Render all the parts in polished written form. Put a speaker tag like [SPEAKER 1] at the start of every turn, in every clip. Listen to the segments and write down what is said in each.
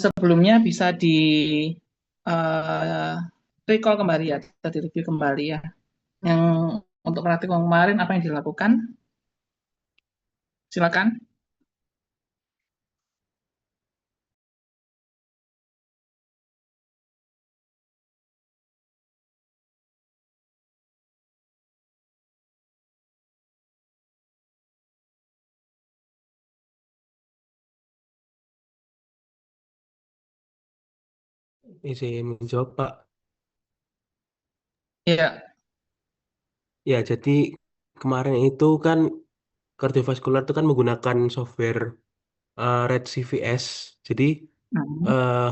[SPEAKER 1] Sebelumnya bisa di eh, recall kembali ya, kita direview kembali ya. Yang untuk praktikum kemarin apa yang dilakukan? Silakan.
[SPEAKER 2] Izin menjawab, Pak.
[SPEAKER 1] Iya.
[SPEAKER 2] Ya, jadi kemarin itu kan kardiovaskular itu kan menggunakan software Red CVS. Jadi
[SPEAKER 1] Hmm.
[SPEAKER 2] eh,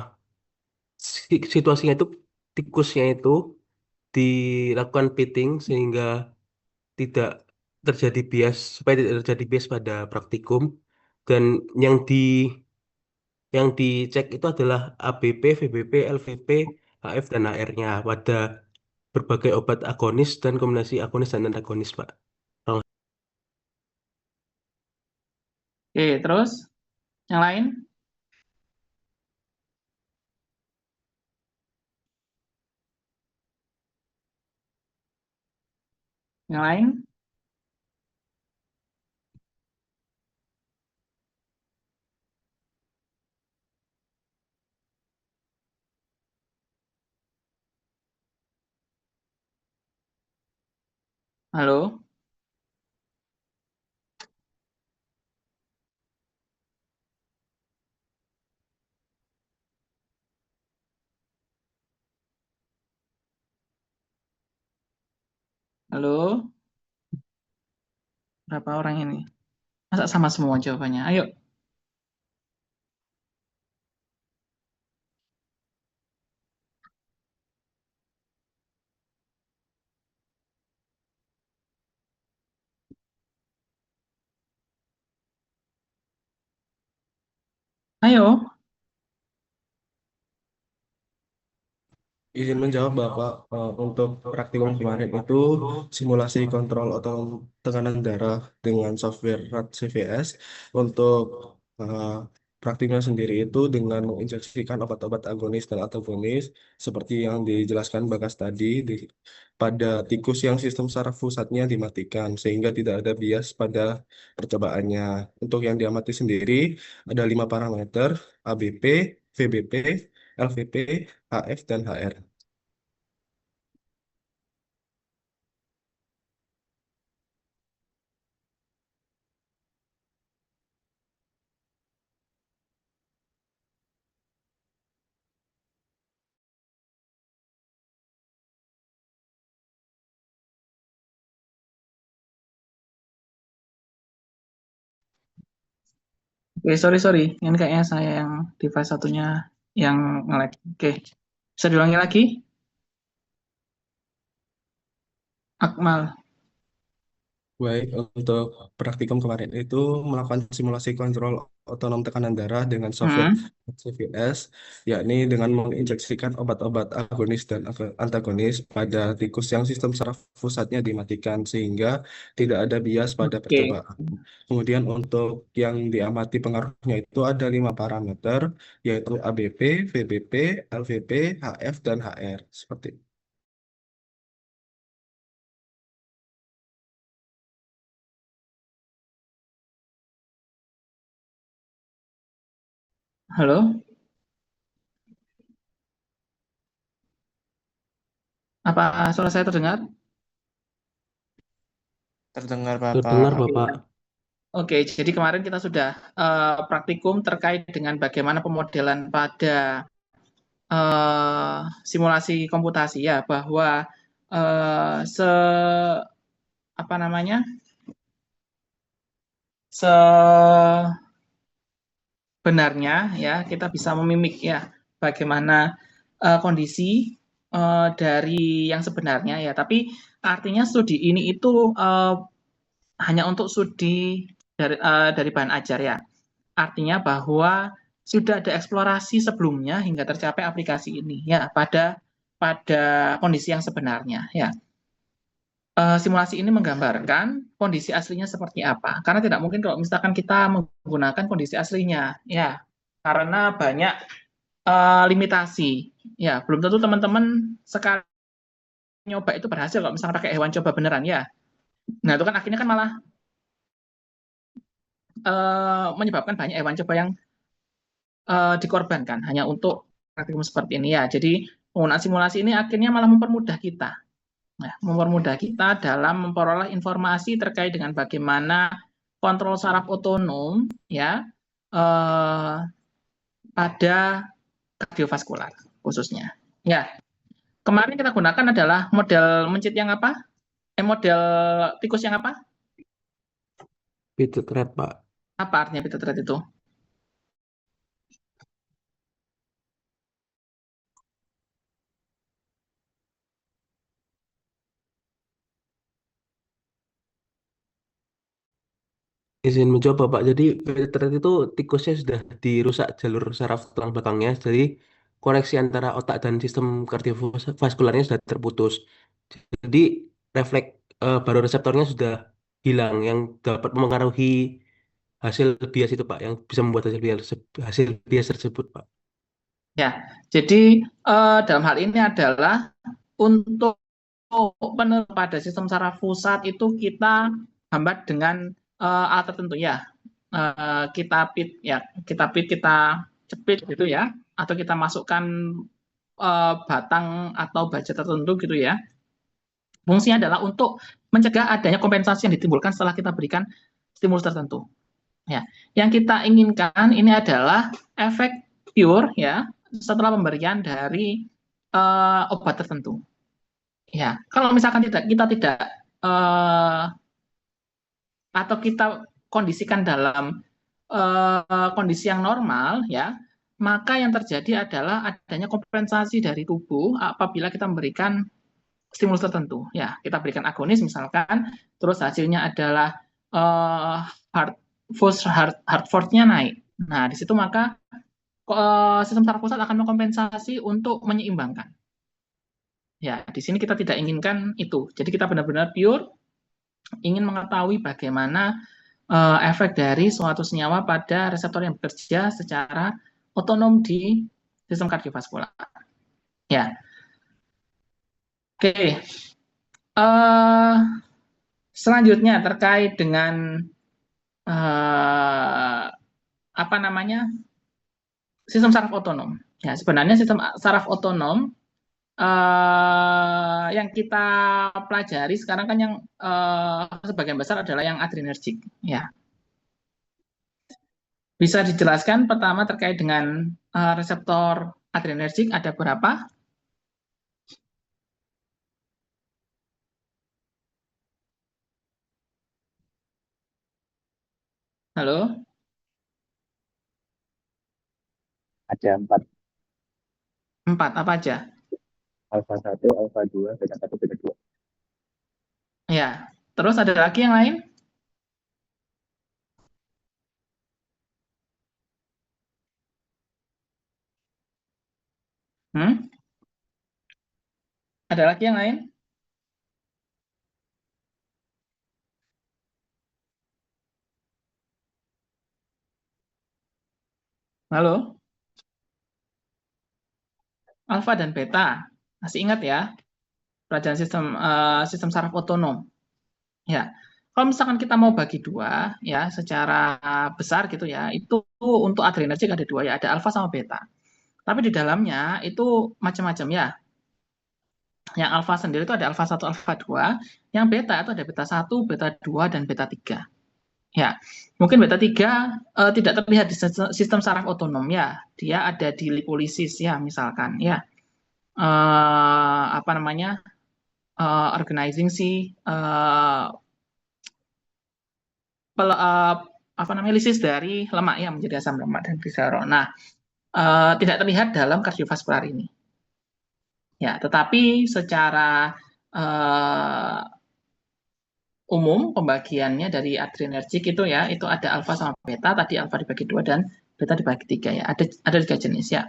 [SPEAKER 2] situasinya itu tikusnya itu dilakukan pitting sehingga tidak terjadi bias supaya tidak terjadi bias pada praktikum dan yang di yang dicek itu adalah ABP, VBP, LVP, HF dan HR-nya pada berbagai obat agonis dan kombinasi agonis dan antagonis, Pak.
[SPEAKER 1] Oke, terus yang lain? Yang lain? Halo? Halo? Berapa orang ini? Masa sama semua jawabannya? Ayo, ayo.
[SPEAKER 2] Izin menjawab Bapak, untuk praktikum kemarin itu simulasi kontrol otot tekanan darah dengan software RAD CVS. Untuk eh, praktiknya sendiri itu dengan menginjeksikan obat-obat agonis dan antagonis seperti yang dijelaskan Bagas tadi pada tikus yang sistem saraf pusatnya dimatikan sehingga tidak ada bias pada percobaannya. Untuk yang diamati sendiri ada 5 parameter: ABP, VBP, LVP, HF, dan HR.
[SPEAKER 1] Oke, sorry, sorry. Ini kayaknya saya yang device satunya yang nge-lag. Oke, bisa diulangi lagi? Akmal.
[SPEAKER 2] Baik, untuk praktikum kemarin itu melakukan simulasi kontrol otonom tekanan darah dengan software
[SPEAKER 1] Hmm.
[SPEAKER 2] CVS, yakni dengan menginjeksikan obat-obat agonis dan antagonis pada tikus yang sistem saraf pusatnya dimatikan sehingga tidak ada bias pada
[SPEAKER 1] Oke.
[SPEAKER 2] percobaan. Kemudian untuk yang diamati pengaruhnya itu ada 5 parameter, yaitu ABP, VBP, LVP, HF, dan HR. Seperti itu.
[SPEAKER 1] Halo? Apa suara saya terdengar?
[SPEAKER 3] Terdengar Bapak.
[SPEAKER 2] Terdengar
[SPEAKER 1] Oke.
[SPEAKER 2] Bapak.
[SPEAKER 1] Oke, jadi kemarin kita sudah praktikum terkait dengan bagaimana pemodelan pada simulasi komputasi ya, bahwa se apa namanya sebenarnya ya kita bisa memimik ya bagaimana kondisi dari yang sebenarnya ya. Tapi artinya studi ini itu hanya untuk studi dari bahan ajar ya. Artinya bahwa sudah ada eksplorasi sebelumnya hingga tercapai aplikasi ini ya pada kondisi yang sebenarnya ya. Simulasi ini menggambarkan kondisi aslinya seperti apa. Karena tidak mungkin kalau misalkan kita menggunakan kondisi aslinya ya. karena banyak limitasi. Ya, belum tentu teman-teman sekali nyoba itu berhasil kalau misalnya pakai hewan coba beneran ya. Nah, itu kan akhirnya kan malah menyebabkan banyak hewan coba yang dikorbankan hanya untuk praktikum seperti ini ya. Jadi penggunaan simulasi ini akhirnya malah mempermudah kita. Nah, mempermudah kita dalam memperoleh informasi terkait dengan bagaimana kontrol saraf otonom ya eh, pada kardiovaskular khususnya. Ya, kemarin kita gunakan adalah model mencit yang apa? Model tikus yang apa?
[SPEAKER 2] Itu thread, Pak.
[SPEAKER 1] Apa artinya beta itu?
[SPEAKER 2] Izin mencoba, Pak. Jadi thread itu tikusnya sudah dirusak jalur saraf tulang belakangnya. Jadi koneksi antara otak dan sistem kardiovaskularnya sudah terputus. Jadi refleks baroreseptornya sudah hilang yang dapat mempengaruhi hasil bias itu, Pak, yang bisa membuat hasil bias tersebut, Pak.
[SPEAKER 1] Ya, jadi dalam hal ini adalah untuk penurunan pada sistem saraf pusat itu kita hambat dengan alat tertentu ya. Kita pit ya, kita cepit gitu ya, atau kita masukkan batang atau baja tertentu gitu ya. Fungsinya adalah untuk mencegah adanya kompensasi yang ditimbulkan setelah kita berikan stimulus tertentu. Ya, yang kita inginkan ini adalah efek pure ya setelah pemberian dari obat tertentu. Ya, kalau misalkan kita tidak uh, atau kita kondisikan dalam kondisi yang normal ya, maka yang terjadi adalah adanya kompensasi dari tubuh apabila kita memberikan stimulus tertentu. Ya, kita berikan agonis misalkan, terus hasilnya adalah uh, heart heart force-nya naik. Nah, di situ maka sistem saraf pusat akan mengkompensasi untuk menyeimbangkan. Ya, di sini kita tidak inginkan itu. Jadi kita benar-benar pure ingin mengetahui bagaimana efek dari suatu senyawa pada reseptor yang bekerja secara otonom di sistem kardiovaskular. Ya, oke. Selanjutnya terkait dengan uh, apa namanya sistem saraf otonom. Ya, sebenarnya sistem saraf otonom yang kita pelajari sekarang kan yang sebagian besar adalah yang adrenergik. Ya, bisa dijelaskan pertama terkait dengan reseptor adrenergik ada berapa? Halo,
[SPEAKER 3] Ada 4,
[SPEAKER 1] empat apa aja?
[SPEAKER 3] alfa 1, alfa 2, beta 1, beta 2.
[SPEAKER 1] Ya, terus ada lagi yang lain? Hmm? Ada lagi yang lain? Halo, alfa dan beta. Masih ingat ya, pelajaran sistem saraf otonom. Ya, kalau misalkan kita mau bagi dua, ya secara besar gitu ya, itu untuk adrenergik ada dua ya, ada alfa sama beta. Tapi di dalamnya itu macam-macam ya. Yang alfa sendiri itu ada alfa 1, alfa 2. Yang beta itu ada beta 1, beta 2, dan beta 3. Ya, mungkin beta 3 tidak terlihat di sistem saraf otonom ya. Dia ada di lipolisis ya, misalkan ya. Apa namanya? Organizing si apa namanya lisis dari lemak ya menjadi asam lemak dan gliserol. Nah, tidak terlihat dalam kardiovaskular ini. Ya, tetapi secara umum pembagiannya dari adrenergik itu ya, itu ada alfa sama beta, tadi alfa dibagi dua dan beta dibagi tiga ya. Ada tiga jenis ya.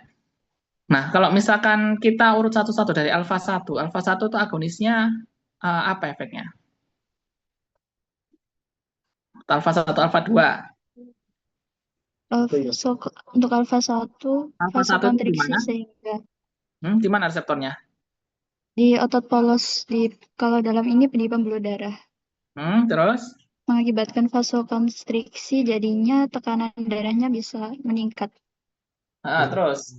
[SPEAKER 1] Nah, kalau misalkan kita urut satu-satu dari alfa satu itu agonisnya apa efeknya? Alfa satu, alfa dua.
[SPEAKER 4] Untuk alfa 1,
[SPEAKER 1] Alfa 1 itu di
[SPEAKER 4] vasokonstriksi
[SPEAKER 1] mana?
[SPEAKER 4] sehingga
[SPEAKER 1] Di mana reseptornya?
[SPEAKER 4] di otot polos kalau dalam ini di pembuluh darah
[SPEAKER 1] Terus?
[SPEAKER 4] mengakibatkan vasokonstriksi, jadinya tekanan darahnya bisa meningkat.
[SPEAKER 1] Terus?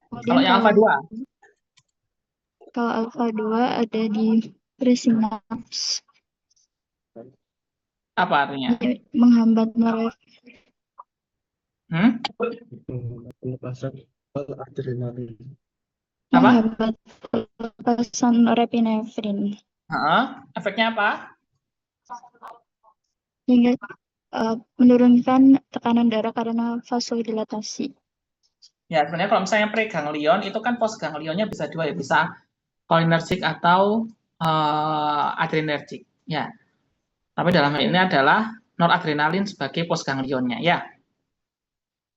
[SPEAKER 1] Kalau
[SPEAKER 4] Kemudian
[SPEAKER 1] yang alfa 2?
[SPEAKER 4] kalau alfa 2 ada di presinaps,
[SPEAKER 1] Apa artinya?
[SPEAKER 4] menghambat
[SPEAKER 1] Hmm?
[SPEAKER 2] Pelepasan adrenalin.
[SPEAKER 1] Apa?
[SPEAKER 4] pelepasan norepinefrin
[SPEAKER 1] Efeknya apa?
[SPEAKER 4] hingga menurunkan tekanan darah karena vasodilatasi.
[SPEAKER 1] Ya, sebenarnya kalau misalnya preganglion itu kan postganglionnya bisa dua ya, bisa cholinergic atau adrenergic. Ya, tapi dalam hal ini adalah noradrenalin sebagai postganglionnya. Ya.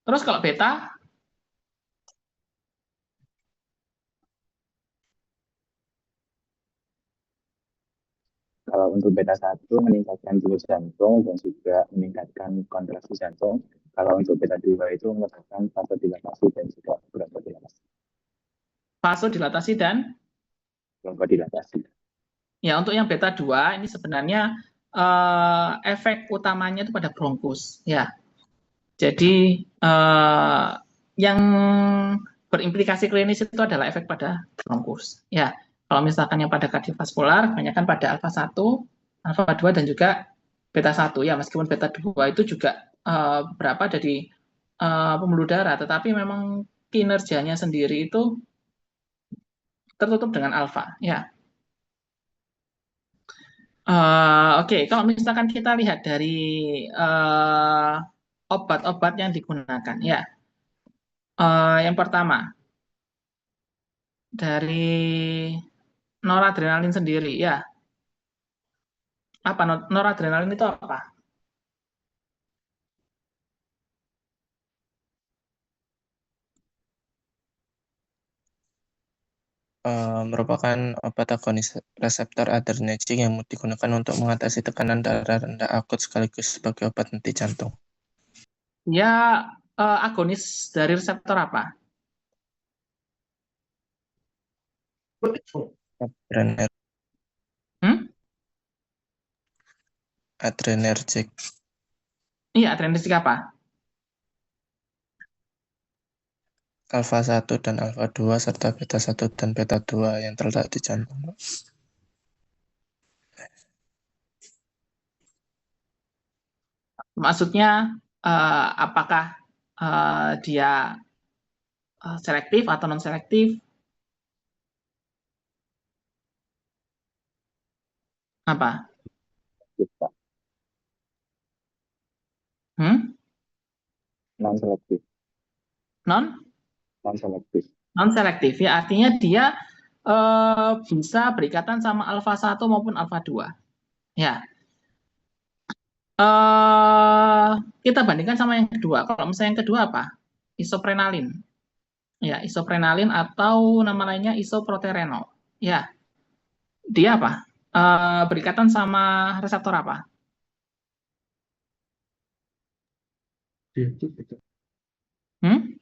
[SPEAKER 1] Terus kalau beta?
[SPEAKER 3] Kalau untuk beta 1 meningkatkan denyut jantung dan juga meningkatkan kontraksi jantung. Kalau untuk beta 2 itu menyebabkan vasodilatasi dan juga bronkodilatasi.
[SPEAKER 1] Vasodilatasi dan?
[SPEAKER 3] Bronkodilatasi.
[SPEAKER 1] Ya, untuk yang beta 2 ini sebenarnya efek utamanya itu pada bronkus. Ya, jadi yang berimplikasi klinis itu adalah efek pada bronkus. Ya, kalau misalkan yang pada kardiovaskular, kebanyakan pada alfa 1, alfa 2 dan juga beta 1 ya, meskipun beta 2 itu juga berapa ada di pembuluh darah, tetapi memang kinerjanya sendiri itu tertutup dengan alfa. Ya. Oke, kalau misalkan kita lihat dari obat-obat yang digunakan, ya, yang pertama dari noradrenalin sendiri, ya, apa noradrenalin itu apa?
[SPEAKER 5] Merupakan obat agonis reseptor adrenergic yang digunakan untuk mengatasi tekanan darah rendah akut sekaligus sebagai obat henti jantung.
[SPEAKER 1] Ya, agonis dari reseptor apa?
[SPEAKER 5] Adrenergic.
[SPEAKER 1] Iya, adrenergic apa?
[SPEAKER 5] Alfa 1 dan alfa 2 serta beta 1 dan beta 2 yang terletak di jantung.
[SPEAKER 1] Maksudnya apakah dia selektif atau non selektif? Apa?
[SPEAKER 3] Kita non-selektif. Non-selektif.
[SPEAKER 1] Non-selektif ya, artinya dia bisa berikatan sama alfa 1 maupun alfa 2. Ya. Kita bandingkan sama yang kedua. Kalau misalnya yang kedua apa? Isoprenalin. Ya, isoprenalin atau nama lainnya isoproterenol. Ya. Dia apa? Berikatan sama reseptor apa? Hmm?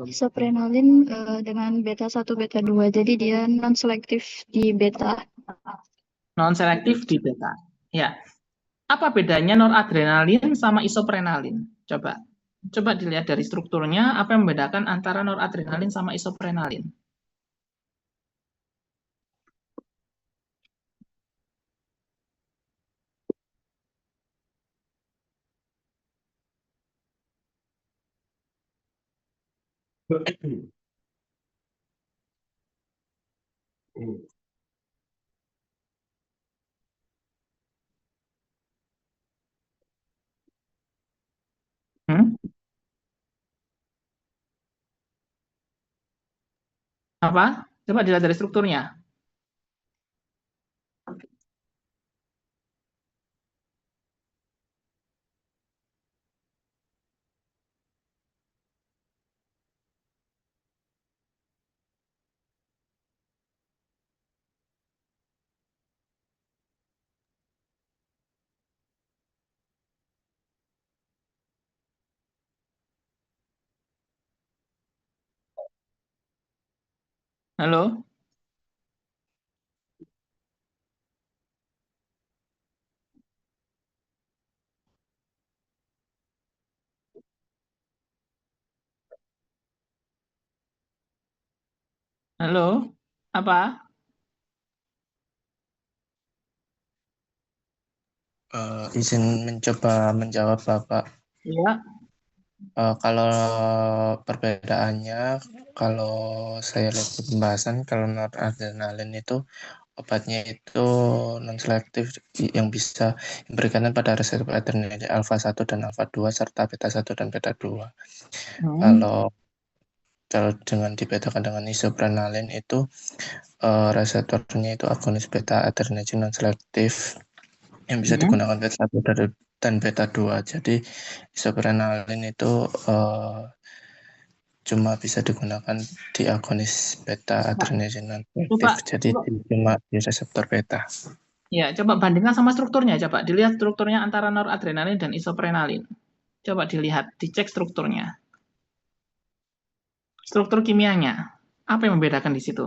[SPEAKER 4] Isoprenalin dengan beta 1, beta 2. Jadi dia non-selektif di beta.
[SPEAKER 1] Non-selektif di beta. Ya. Apa bedanya noradrenalin sama isoprenalin? Coba dilihat dari strukturnya, apa yang membedakan antara noradrenalin sama isoprenalin? Hmm? Apa? Coba dilihat dari strukturnya. Halo? Halo? Apa?
[SPEAKER 5] Izin mencoba menjawab Bapak.
[SPEAKER 1] Ya.
[SPEAKER 5] Kalau perbedaannya, kalau saya lihat di pembahasan, kalau noradrenalin itu obatnya itu non-selektif yang bisa berkaitan pada reseptor adrenalin alfa 1 dan alfa 2 serta beta 1 dan beta 2. Kalau dengan dibedakan dengan isoprenalin itu reseptornya itu agonis beta adrenergic non-selektif yang bisa digunakan beta 1 dan beta 2. Jadi isoprenalin itu cuma bisa digunakan di agonis beta adrenergic non-selektif. Jadi cuma di reseptor beta.
[SPEAKER 1] Ya, coba bandingkan sama strukturnya. Coba dilihat strukturnya antara noradrenalin dan isoprenalin. Coba dilihat, dicek strukturnya. Struktur kimianya. Apa yang membedakan di situ?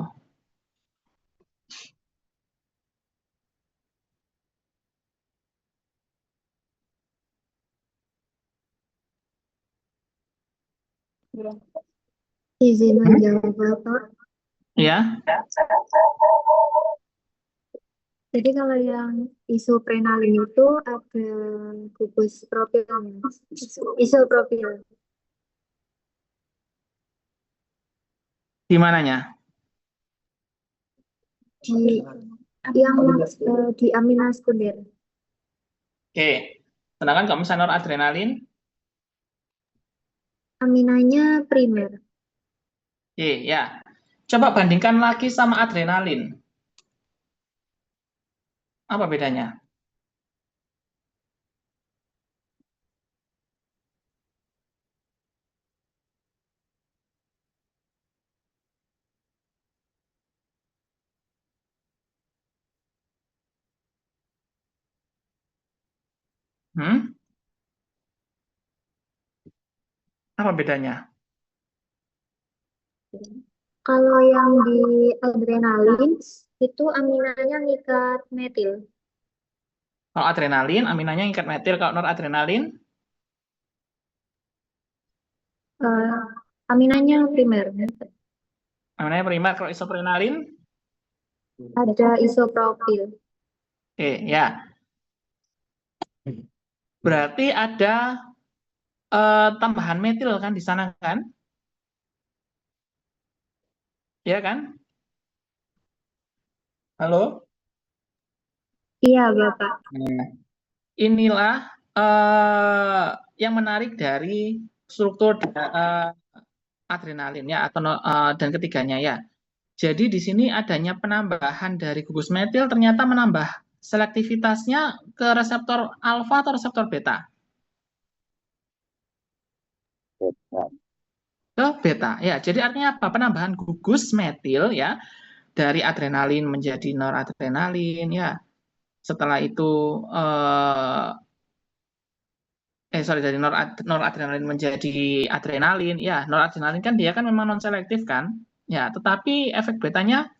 [SPEAKER 4] Izin menjawab Bapak.
[SPEAKER 1] Ya.
[SPEAKER 4] Jadi kalau yang isoprenalin itu ada gugus propilnya, isopropil.
[SPEAKER 1] Di mananya?
[SPEAKER 4] Di amino sekunder.
[SPEAKER 1] Oke. Sedangkan kalau misalnya noradrenalin?
[SPEAKER 4] Aminanya primer.
[SPEAKER 1] Oke, ya. Coba bandingkan lagi sama adrenalin. Apa bedanya? Apa bedanya?
[SPEAKER 4] Kalau yang di adrenalin itu aminanya ngikat metil.
[SPEAKER 1] Kalau adrenalin, aminanya ngikat metil. Kalau noradrenalin?
[SPEAKER 4] Aminanya primer.
[SPEAKER 1] Aminanya primer. Kalau isoprenalin?
[SPEAKER 4] Ada isopropil.
[SPEAKER 1] Oke, ya. Berarti ada tambahan metil kan di sana kan? Iya kan? Halo?
[SPEAKER 4] Iya, Bapak.
[SPEAKER 1] Nah, inilah yang menarik dari struktur adrenalin ya atau dan ketiganya ya. Jadi di sini adanya penambahan dari gugus metil ternyata menambah selektivitasnya ke reseptor alfa atau reseptor beta? Ke beta. Ya, jadi artinya apa? Penambahan gugus metil ya dari adrenalin menjadi noradrenalin ya. Setelah itu dari noradrenalin menjadi adrenalin ya. Noradrenalin kan dia kan memang non selektif kan ya, tetapi efek betanya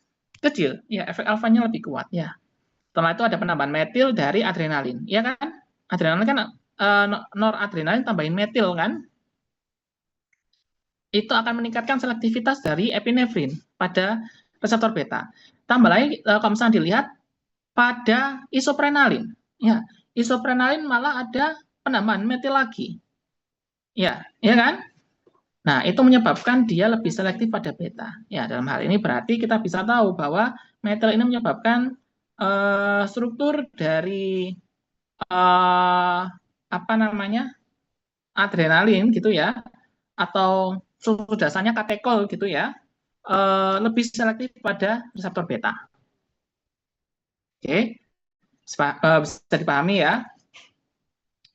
[SPEAKER 1] kecil ya, efek alfanya lebih kuat ya. Setelah itu ada penambahan metil dari adrenalin ya kan. Adrenalin kan noradrenalin tambahin metil kan, itu akan meningkatkan selektivitas dari epinefrin pada reseptor beta. Tambah lagi kalau misalnya dilihat pada isoprenalin ya, isoprenalin malah ada penambahan metil lagi. Ya, ya kan? Nah, itu menyebabkan dia lebih selektif pada beta. Ya, dalam hal ini berarti kita bisa tahu bahwa metil ini menyebabkan struktur dari apa namanya? Adrenalin gitu ya, atau struktur dasarnya katekol gitu ya, lebih selektif pada reseptor beta. Oke, bisa dipahami ya.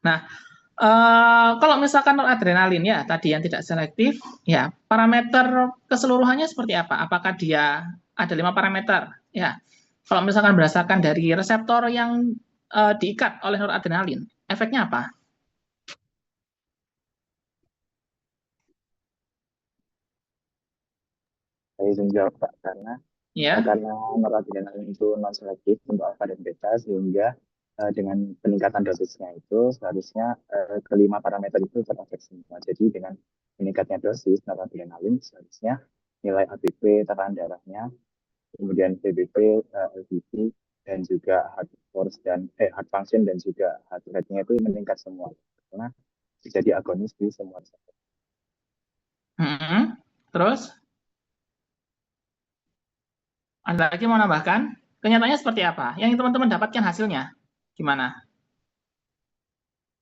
[SPEAKER 1] Nah, kalau misalkan noradrenalin ya tadi yang tidak selektif, ya parameter keseluruhannya seperti apa? Apakah dia ada 5 parameter? Ya, kalau misalkan berdasarkan dari reseptor yang diikat oleh noradrenalin, efeknya apa?
[SPEAKER 3] Saya izin jawab Pak,
[SPEAKER 1] Ya.
[SPEAKER 3] karena noradrenalin itu non selektif untuk alfa dan beta, sehingga dengan peningkatan dosisnya itu seharusnya kelima parameter itu terefleks semua. Jadi dengan meningkatnya dosis noradrenalin seharusnya nilai ABP, tekanan darahnya, kemudian PBP, LVP, dan juga heart force dan heart function dan juga heart rate-nya itu meningkat semua karena jadi agonis di semua reseptor.
[SPEAKER 1] Terus Anda lagi mau nambahkan? Kenyataannya seperti apa? Yang teman-teman dapatkan hasilnya gimana?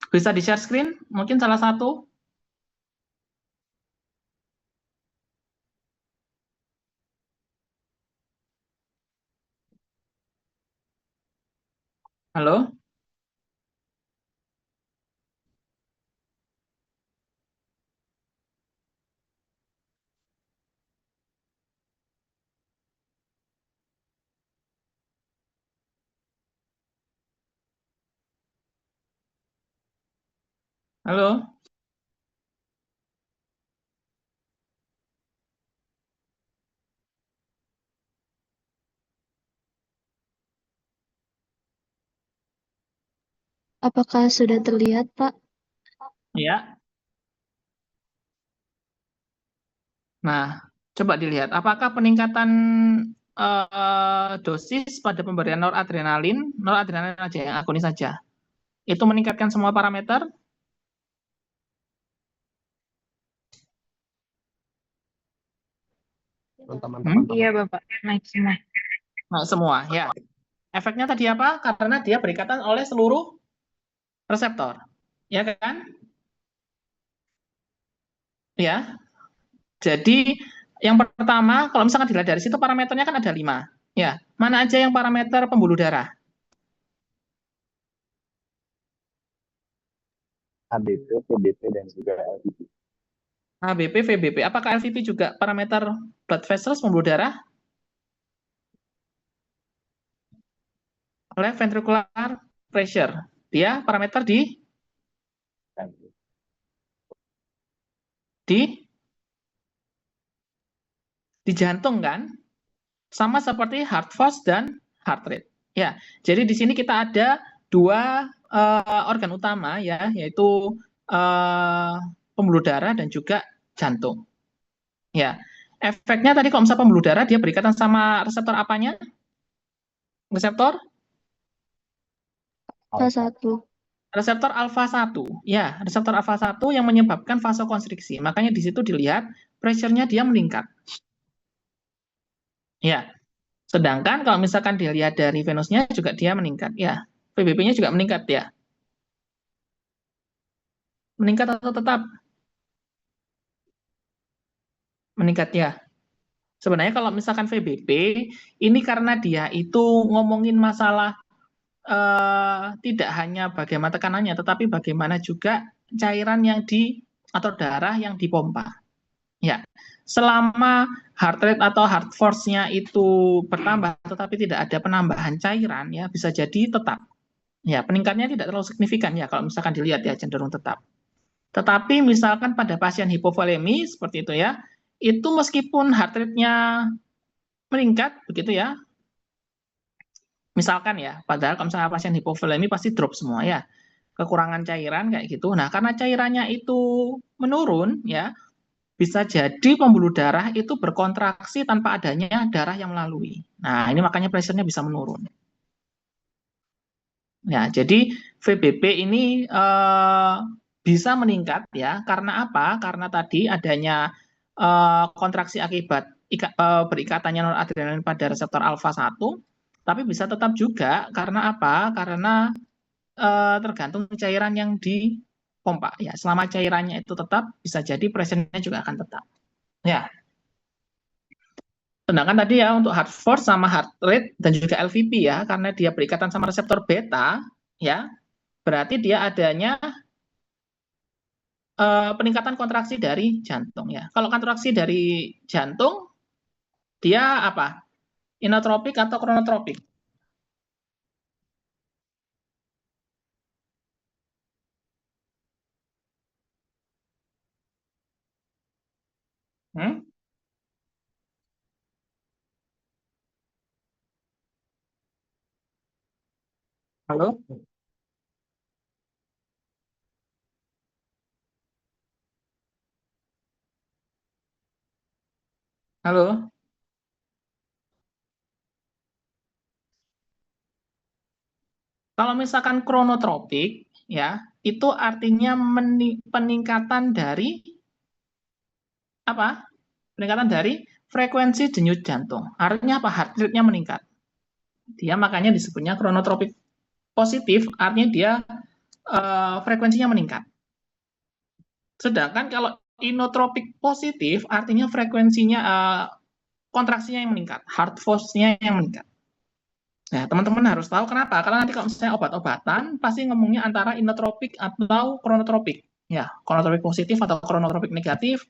[SPEAKER 1] Bisa di-share screen? Mungkin salah satu? Halo? Halo?
[SPEAKER 4] Apakah sudah terlihat, Pak?
[SPEAKER 1] Ya. Nah, coba dilihat. Apakah peningkatan dosis pada pemberian noradrenalin aja yang agonis saja, itu meningkatkan semua parameter?
[SPEAKER 2] Teman-teman.
[SPEAKER 6] Iya, Bapak. Naik semua.
[SPEAKER 1] Nah, semua, ya. Efeknya tadi apa? Karena dia berikatan oleh seluruh reseptor. Ya kan? Ya. Jadi, yang pertama, kalau misalkan dilihat dari situ parameternya kan ada 5. Ya. Mana aja yang parameter pembuluh darah?
[SPEAKER 3] ABP, PBP, dan juga LVP.
[SPEAKER 1] HBP, VBP. Apakah LVP juga parameter blood vessels pembuluh darah? Left ventricular pressure. Dia parameter di jantung kan? Sama seperti heart force dan heart rate. Ya, jadi di sini kita ada dua organ utama ya, yaitu pembuluh darah dan juga jantung. Ya, efeknya tadi kalau misalnya pembuluh darah dia berikatan sama reseptor apanya? Reseptor
[SPEAKER 4] Alpha 1.
[SPEAKER 1] reseptor alfa 1. Ya, reseptor alfa 1 yang menyebabkan vasokonstriksi. Makanya di situ dilihat pressure-nya dia meningkat. Ya. Sedangkan kalau misalkan dilihat dari venusnya juga dia meningkat. Ya. PBB-nya juga meningkat ya. Meningkat atau tetap meningkat ya. Sebenarnya kalau misalkan VBP ini karena dia itu ngomongin masalah tidak hanya bagaimana tekanannya, tetapi bagaimana juga cairan yang atau darah yang dipompa. Ya, selama heart rate atau heart force-nya itu bertambah, tetapi tidak ada penambahan cairan, ya bisa jadi tetap. Ya, peningkatnya tidak terlalu signifikan ya kalau misalkan dilihat ya cenderung tetap. Tetapi misalkan pada pasien hipovolemi seperti itu ya, itu meskipun heart rate-nya meningkat begitu ya, misalkan ya, padahal kalau misalnya pasien hipovolemi pasti drop semua ya, kekurangan cairan kayak gitu. Nah, karena cairannya itu menurun ya, bisa jadi pembuluh darah itu berkontraksi tanpa adanya darah yang melalui. Nah, ini makanya pressure-nya bisa menurun. Ya, jadi VBP ini bisa meningkat ya, karena apa? Karena tadi adanya kontraksi akibat berikatannya noradrenalin pada reseptor alfa 1, tapi bisa tetap juga karena apa? Karena tergantung cairan yang dipompa ya. Selama cairannya itu tetap, bisa jadi pressure-nya juga akan tetap. Ya. Sedangkan tadi ya untuk heart force sama heart rate dan juga LVP ya, karena dia berikatan sama reseptor beta, ya, berarti dia adanya peningkatan kontraksi dari jantung ya. Kalau kontraksi dari jantung, dia apa? Inotropik atau kronotropik? Hmm? Halo? Halo? Kalau misalkan kronotropik, ya, itu artinya peningkatan dari apa? Peningkatan dari frekuensi denyut jantung. Artinya apa? Heart rate-nya meningkat. Dia makanya disebutnya kronotropik positif, artinya dia frekuensinya meningkat. Sedangkan kalau inotropik positif, artinya frekuensinya kontraksinya yang meningkat, heart force-nya yang meningkat. Nah, teman-teman harus tahu kenapa. Karena nanti kalau misalnya obat-obatan, pasti ngomongnya antara inotropik atau kronotropik. Ya, kronotropik positif atau kronotropik negatif,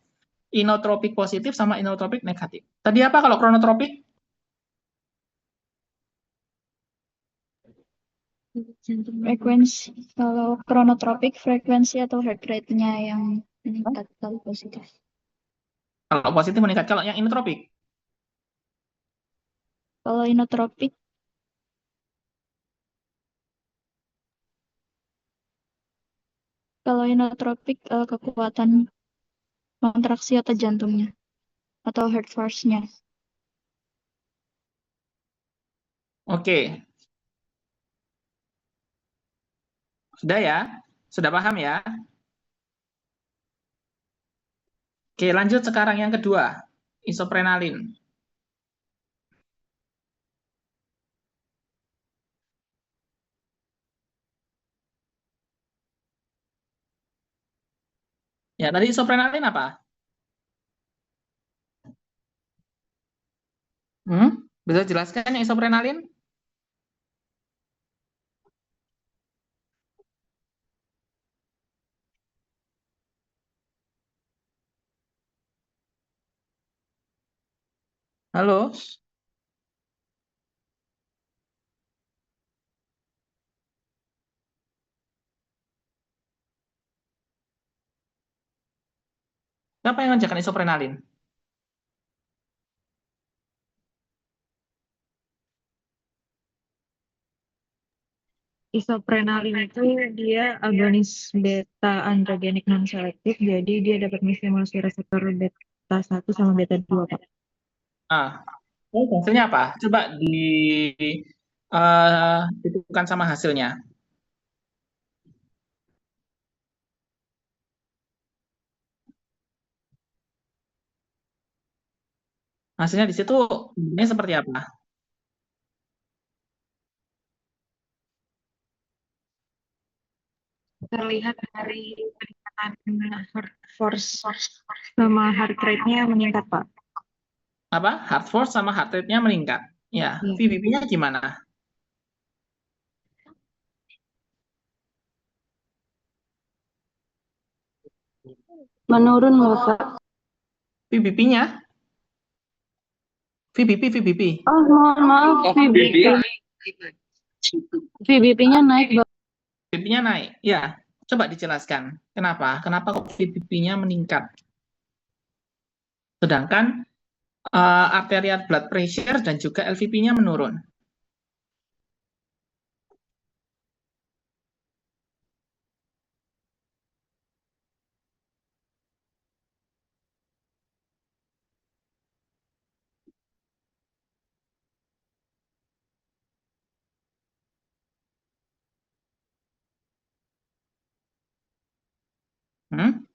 [SPEAKER 1] inotropik positif sama inotropik negatif. Tadi apa kalau kronotropik?
[SPEAKER 4] Frekuensi, kalau kronotropik frekuensi atau heart rate-nya yang meningkat kalau positif.
[SPEAKER 1] Kalau positif meningkat. Kalau yang inotropik?
[SPEAKER 4] Kalau inotropik, kekuatan kontraksi otot jantungnya atau heart force-nya.
[SPEAKER 1] Oke. Sudah ya? Sudah paham ya? Oke, lanjut sekarang yang kedua. Isoprenalin. Ya, tadi isoprenalin apa? Bisa jelaskan yang isoprenalin? Halo? Siapa yang ngajakan isoprenalin?
[SPEAKER 6] Isoprenalin itu dia agonis beta androgenik non selektif, jadi dia dapat menstimulasi reseptor beta 1 sama beta 2, Pak.
[SPEAKER 1] Hasilnya apa? Coba ditentukan sama hasilnya. Hasilnya di situ ini seperti apa?
[SPEAKER 6] Terlihat dari peningkatan heart force sama heart rate-nya meningkat, Pak.
[SPEAKER 1] Apa? Heart force sama heart rate-nya meningkat. Ya,
[SPEAKER 6] Iya.
[SPEAKER 1] VBP-nya gimana?
[SPEAKER 7] Menurun nggak, Pak?
[SPEAKER 1] VBP-nya? VBP.
[SPEAKER 7] Oh, mohon maaf, VBP-nya naik, Pak.
[SPEAKER 1] VBP-nya naik. Ya, coba dijelaskan. Kenapa? Kenapa kok VBP-nya meningkat? Sedangkan arterial blood pressure dan juga LVP-nya menurun. Hmm?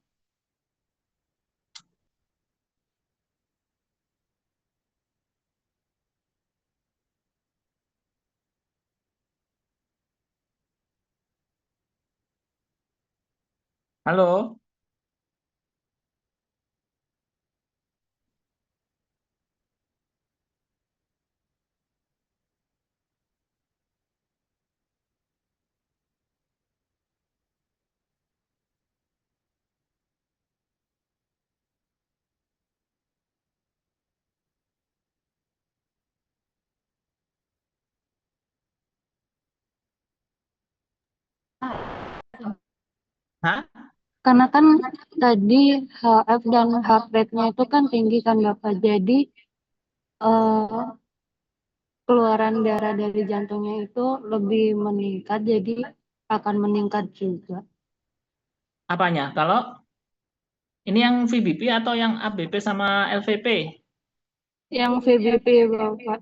[SPEAKER 1] Halo? Hah?
[SPEAKER 7] Karena kan tadi HF dan heart rate-nya itu kan tinggi kan, Bapak. Jadi, keluaran darah dari jantungnya itu lebih meningkat, jadi akan meningkat juga.
[SPEAKER 1] Apanya? Kalau ini yang VBP atau yang ABP sama LVP?
[SPEAKER 7] Yang VBP, Bapak.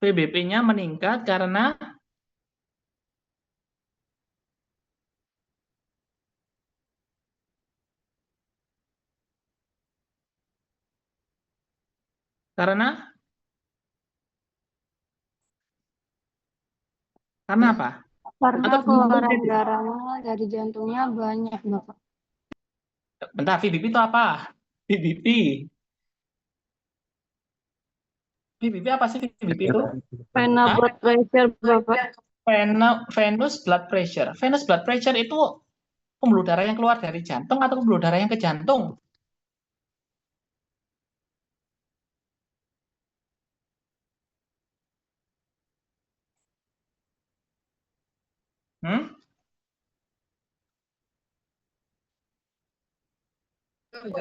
[SPEAKER 1] VBP-nya meningkat karena karena apa?
[SPEAKER 7] Karena
[SPEAKER 1] Atau
[SPEAKER 7] keluaran darahnya dari jantungnya banyak, Bapak.
[SPEAKER 1] bentar, VBP itu apa? VBP. VBP apa sih VBP itu?
[SPEAKER 7] Vena
[SPEAKER 1] Hah?
[SPEAKER 7] blood pressure, Bapak.
[SPEAKER 1] Venous blood pressure. Venous blood pressure itu pembuluh darah yang keluar dari jantung atau pembuluh darah yang ke jantung? Hmm?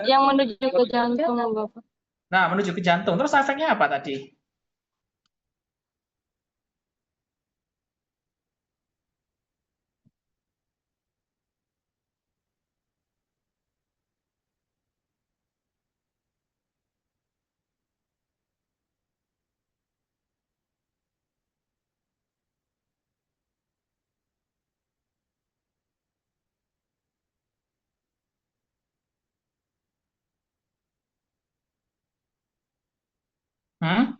[SPEAKER 7] Yang menuju ke jantung, Bapak.
[SPEAKER 1] Nah, menuju ke jantung. Terus efeknya apa tadi? Hmm?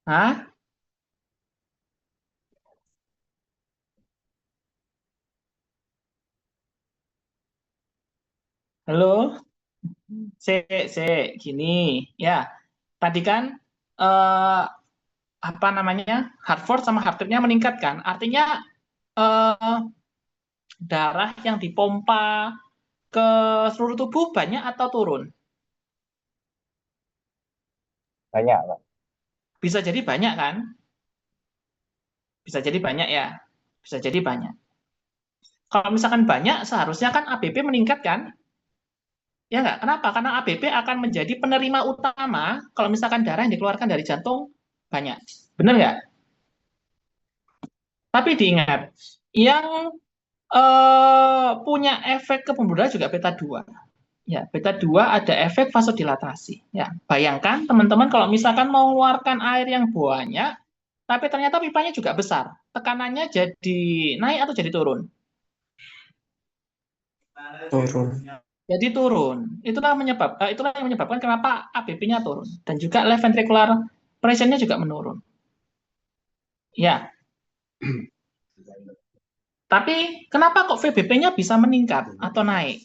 [SPEAKER 1] Hah? Halo? Gini. Ya, tadi kan eh, apa namanya? Hartford sama heart rate-nya meningkat kan? Artinya eh, darah yang dipompa ke seluruh tubuh banyak atau turun?
[SPEAKER 3] Banyak, Pak.
[SPEAKER 1] Bisa jadi banyak kan? Bisa jadi banyak ya. Bisa jadi banyak. Kalau misalkan banyak, seharusnya kan ABP meningkat kan? Ya nggak? Kenapa? Karena ABP akan menjadi penerima utama kalau misalkan darah yang dikeluarkan dari jantung banyak. Benar nggak? Tapi diingat, yang punya efek ke pembuluh darah juga beta 2. Ya, beta 2 ada efek vasodilatasi. Ya, bayangkan teman-teman kalau misalkan mau mengeluarkan air yang banyak, tapi ternyata pipanya juga besar. Tekanannya jadi naik atau jadi turun?
[SPEAKER 5] Turun.
[SPEAKER 1] Jadi turun. Itulah yang menyebabkan kenapa ABP-nya turun dan juga left ventricular pressure-nya juga menurun. Ya. Tapi kenapa kok VBP-nya bisa meningkat atau naik?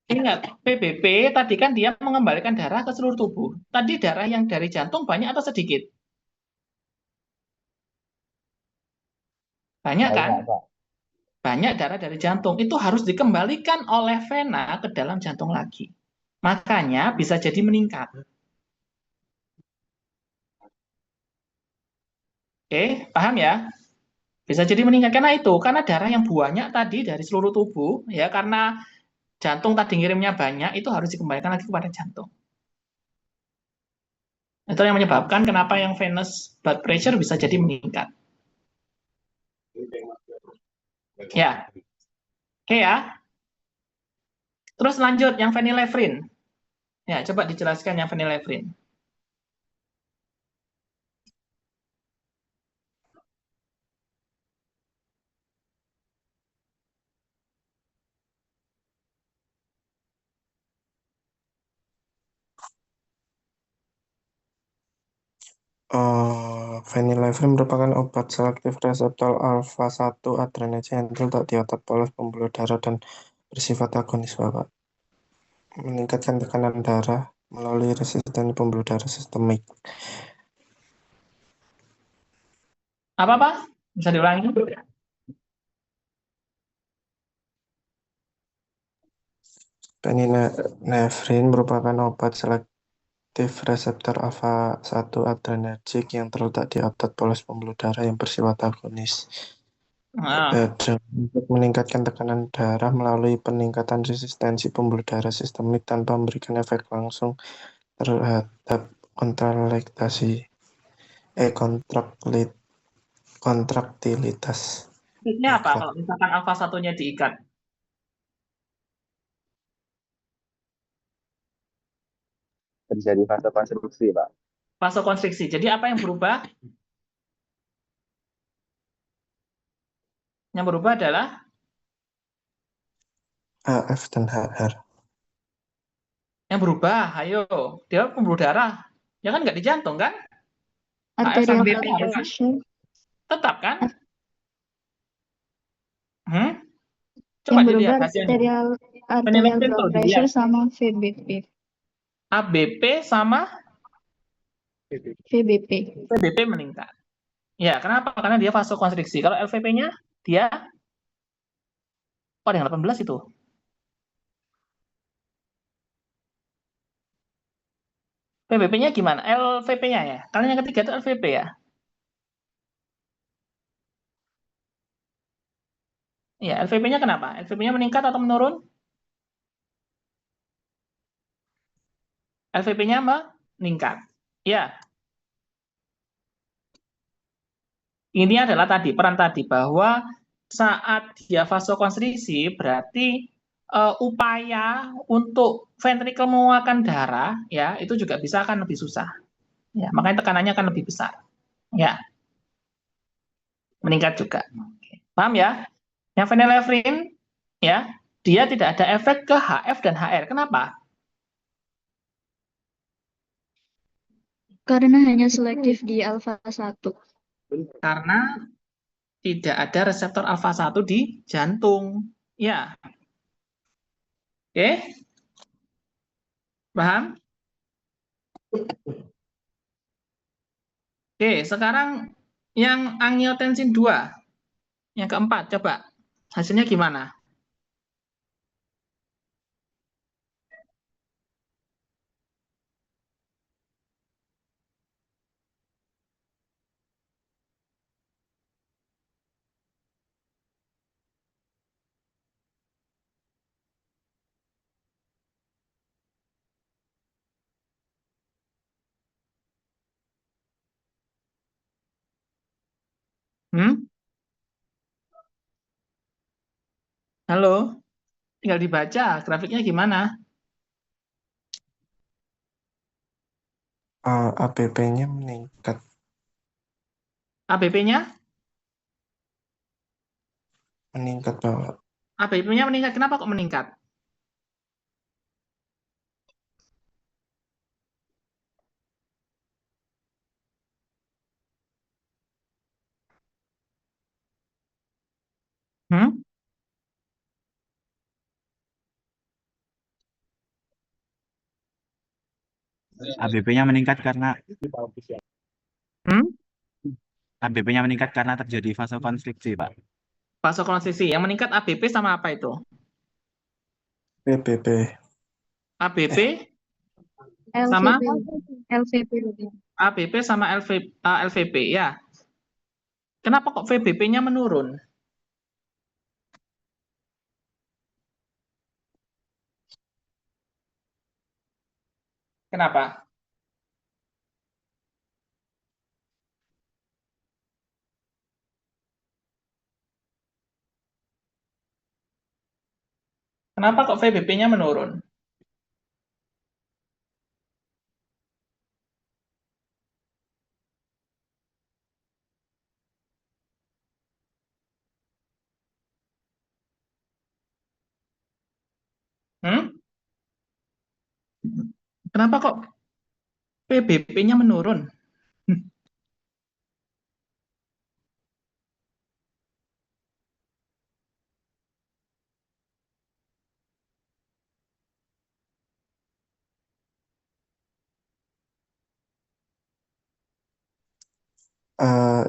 [SPEAKER 1] Ingat, PBP tadi kan dia mengembalikan darah ke seluruh tubuh. Tadi darah yang dari jantung banyak atau sedikit? Banyak kan?
[SPEAKER 3] Banyak, Pak.
[SPEAKER 1] Banyak darah dari jantung. Itu harus dikembalikan oleh vena ke dalam jantung lagi. Makanya bisa jadi meningkat. Oke, paham ya? Bisa jadi meningkat karena itu, karena darah yang banyak tadi dari seluruh tubuh, ya karena jantung tadi ngirimnya banyak, itu harus dikembalikan lagi kepada jantung. Itu yang menyebabkan kenapa yang venous blood pressure bisa jadi meningkat. Ya, oke ya. Terus lanjut yang phenylephrine. Ya, coba dijelaskan yang phenylephrine.
[SPEAKER 5] Phenylephrine merupakan obat selektif reseptor alfa-1 adrenergic yang terletak di otot polos pembuluh darah dan bersifat agonis, Bapak. Meningkatkan tekanan darah melalui resistensi pembuluh darah sistemik.
[SPEAKER 1] Apa? Bisa diulangi?
[SPEAKER 5] Phenylephrine merupakan obat selektif reseptor alfa-1 adrenergic yang terletak di otot polos pembuluh darah yang bersifat agonis.
[SPEAKER 1] Ah,
[SPEAKER 5] Untuk meningkatkan tekanan darah melalui peningkatan resistensi pembuluh darah sistemik tanpa memberikan efek langsung terhadap kontraktasi kontraktit kontraktilitas.
[SPEAKER 1] Maksudnya apa
[SPEAKER 5] Kon-
[SPEAKER 1] kalau misalkan alfa satunya diikat?
[SPEAKER 3] Terjadi fase konstruksi, Pak.
[SPEAKER 1] Vasokonstriksi. Jadi apa yang berubah? Yang berubah adalah
[SPEAKER 5] AF dan HR.
[SPEAKER 1] yang berubah. Ayo, dia pembuluh darah. Ya kan nggak di jantung kan? HF
[SPEAKER 4] Arterial
[SPEAKER 1] sama
[SPEAKER 4] blood
[SPEAKER 1] BP kan?
[SPEAKER 4] pressure.
[SPEAKER 1] Tetap kan? Hmm?
[SPEAKER 4] Yang
[SPEAKER 1] Coba
[SPEAKER 4] berubah
[SPEAKER 1] dilihat hasilnya.
[SPEAKER 4] arterial
[SPEAKER 1] Penelitian
[SPEAKER 4] blood
[SPEAKER 1] tuh
[SPEAKER 4] pressure
[SPEAKER 1] dilihat.
[SPEAKER 4] sama VBP.
[SPEAKER 1] ABP sama
[SPEAKER 4] VBP.
[SPEAKER 1] PBP meningkat. Ya, kenapa? Karena dia vasokonstriksi. Kalau LVP-nya, dia, oh yang 18 itu. PBP-nya gimana? LVP-nya ya? Karena yang ketiga itu LVP ya? Ya, LVP-nya kenapa? LVP-nya meningkat atau menurun? LVP-nya meningkat. Ya, ini adalah tadi, peran tadi, bahwa saat dia vasokonstriksi berarti upaya untuk ventrikel mengeluarkan darah ya itu juga bisa akan lebih susah. Ya, makanya tekanannya akan lebih besar. Ya, meningkat juga. Paham ya? Yang phenylephrine ya, dia tidak ada efek ke HF dan HR. Kenapa?
[SPEAKER 4] Karena hanya selektif di alfa 1.
[SPEAKER 1] Karena tidak ada reseptor alfa 1 di jantung. Ya. Oke? Paham? Oke, sekarang yang angiotensin 2, yang keempat, coba. Hasilnya gimana? Hmm? Halo? Tinggal dibaca, grafiknya gimana?
[SPEAKER 5] ABP-nya meningkat.
[SPEAKER 1] ABP-nya?
[SPEAKER 5] Meningkat, Bapak.
[SPEAKER 1] ABP-nya meningkat. Kenapa kok meningkat? Hmm?
[SPEAKER 8] ABP-nya meningkat karena
[SPEAKER 1] Hmm?
[SPEAKER 8] ABP-nya meningkat karena terjadi vasokonstriksi, Pak.
[SPEAKER 1] Vasokonstriksi. Yang meningkat ABP sama apa itu?
[SPEAKER 5] PBB.
[SPEAKER 1] ABP sama
[SPEAKER 4] LVP.
[SPEAKER 1] ABP sama LVP ya. Kenapa kok VBP-nya menurun? Kenapa? Kenapa kok VBP-nya menurun? Hmm? Kenapa kok PBB-nya menurun?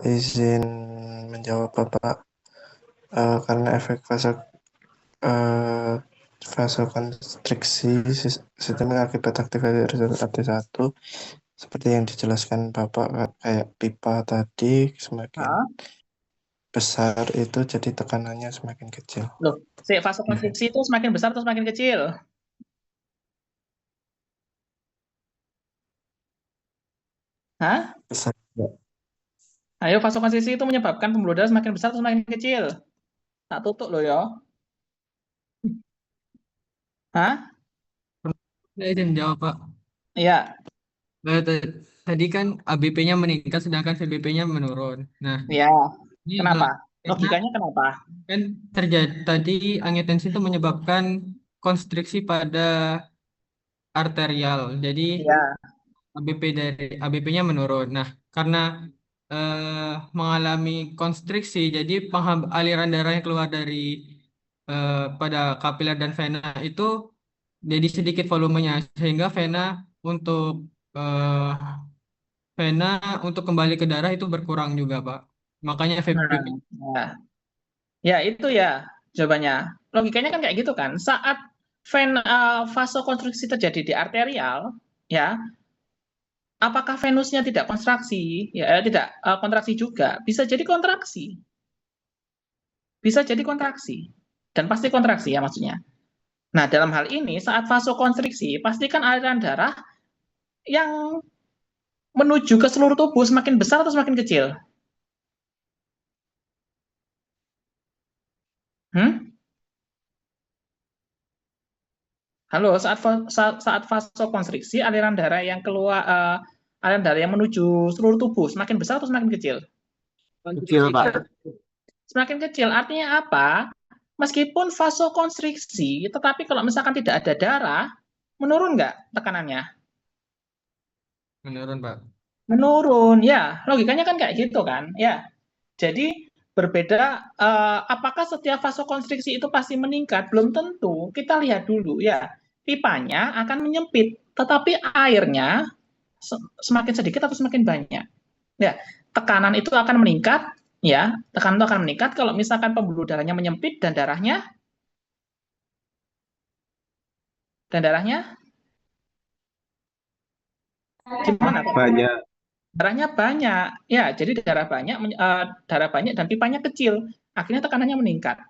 [SPEAKER 5] Izin menjawab Bapak. Karena efek vasokonstriksi sistemik akibat aktivasi reseptor AT1 seperti yang dijelaskan Bapak kayak pipa tadi semakin
[SPEAKER 1] Hah?
[SPEAKER 5] besar itu jadi tekanannya semakin kecil.
[SPEAKER 1] Loh, vasokonstriksi itu semakin besar atau semakin kecil? Hah?
[SPEAKER 2] Besar, Pak.
[SPEAKER 1] Ayo, vasokonstriksi itu menyebabkan pembuluh darah semakin besar atau semakin kecil? Tak tutup loh ya. Hah?
[SPEAKER 9] Saya izin jawab, Pak.
[SPEAKER 1] Iya,
[SPEAKER 9] Tadi kan ABP-nya meningkat sedangkan VBP-nya menurun. Nah,
[SPEAKER 1] iya.
[SPEAKER 9] ini
[SPEAKER 1] Kenapa?
[SPEAKER 9] karena
[SPEAKER 1] Logikanya kenapa?
[SPEAKER 9] kan terjadi tadi angiotensin itu menyebabkan konstriksi pada arterial. Jadi
[SPEAKER 1] Iya.
[SPEAKER 9] ABP-nya menurun. Nah, karena mengalami konstriksi, jadi aliran darah yang keluar dari pada kapiler dan vena itu jadi sedikit volumenya sehingga untuk eh, vena untuk kembali ke darah itu berkurang juga, Pak. Makanya
[SPEAKER 1] Nah,
[SPEAKER 9] VBP.
[SPEAKER 1] ya. Ya, itu ya jawabannya. Logikanya kan kayak gitu kan. Saat vasokonstriksi terjadi di arterial, ya, apakah venusnya tidak kontraksi? Ya, tidak kontraksi juga. Bisa jadi kontraksi. Bisa jadi kontraksi. Dan pasti kontraksi ya maksudnya. Nah, dalam hal ini saat vasokonstriksi, pastikan aliran darah yang menuju ke seluruh tubuh semakin besar atau semakin kecil? Hmm? Halo, saat vasokonstriksi aliran darah yang keluar aliran darah yang menuju seluruh tubuh semakin besar atau semakin kecil?
[SPEAKER 8] Kecil, Pak.
[SPEAKER 1] Semakin kecil artinya apa? Meskipun vasokonstriksi, tetapi kalau misalkan tidak ada darah, menurun nggak tekanannya?
[SPEAKER 9] Menurun, Pak.
[SPEAKER 1] Menurun, ya. Logikanya kan kayak gitu kan, ya. Jadi berbeda, apakah setiap vasokonstriksi itu pasti meningkat? Belum tentu. Kita lihat dulu ya. Pipanya akan menyempit, tetapi airnya semakin sedikit atau semakin banyak. Ya, tekanan itu akan meningkat, ya. Tekanan itu akan meningkat kalau misalkan pembuluh darahnya menyempit dan darahnya gimana Pak?
[SPEAKER 8] Banyak.
[SPEAKER 1] Darahnya banyak. Ya, jadi darah banyak dan pipanya kecil. Akhirnya tekanannya meningkat.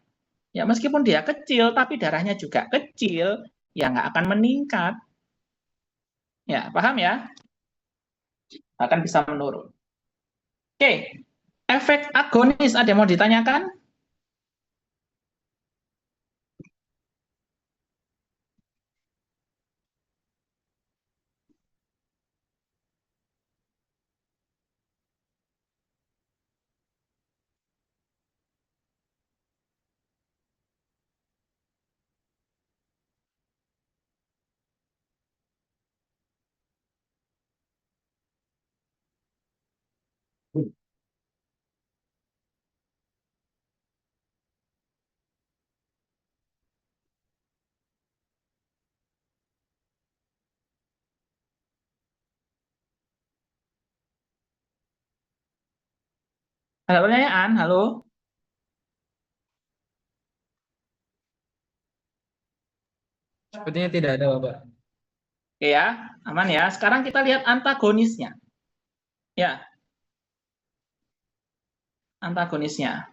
[SPEAKER 1] Ya, meskipun dia kecil tapi darahnya juga kecil, ya nggak akan meningkat. Ya, paham ya? Akan bisa menurun. Oke, efek agonis ada yang mau ditanyakan? Ada pertanyaan? Halo?
[SPEAKER 9] Sepertinya tidak ada, Bapak.
[SPEAKER 1] Oke ya, aman ya. Sekarang kita lihat antagonisnya. Ya, antagonisnya.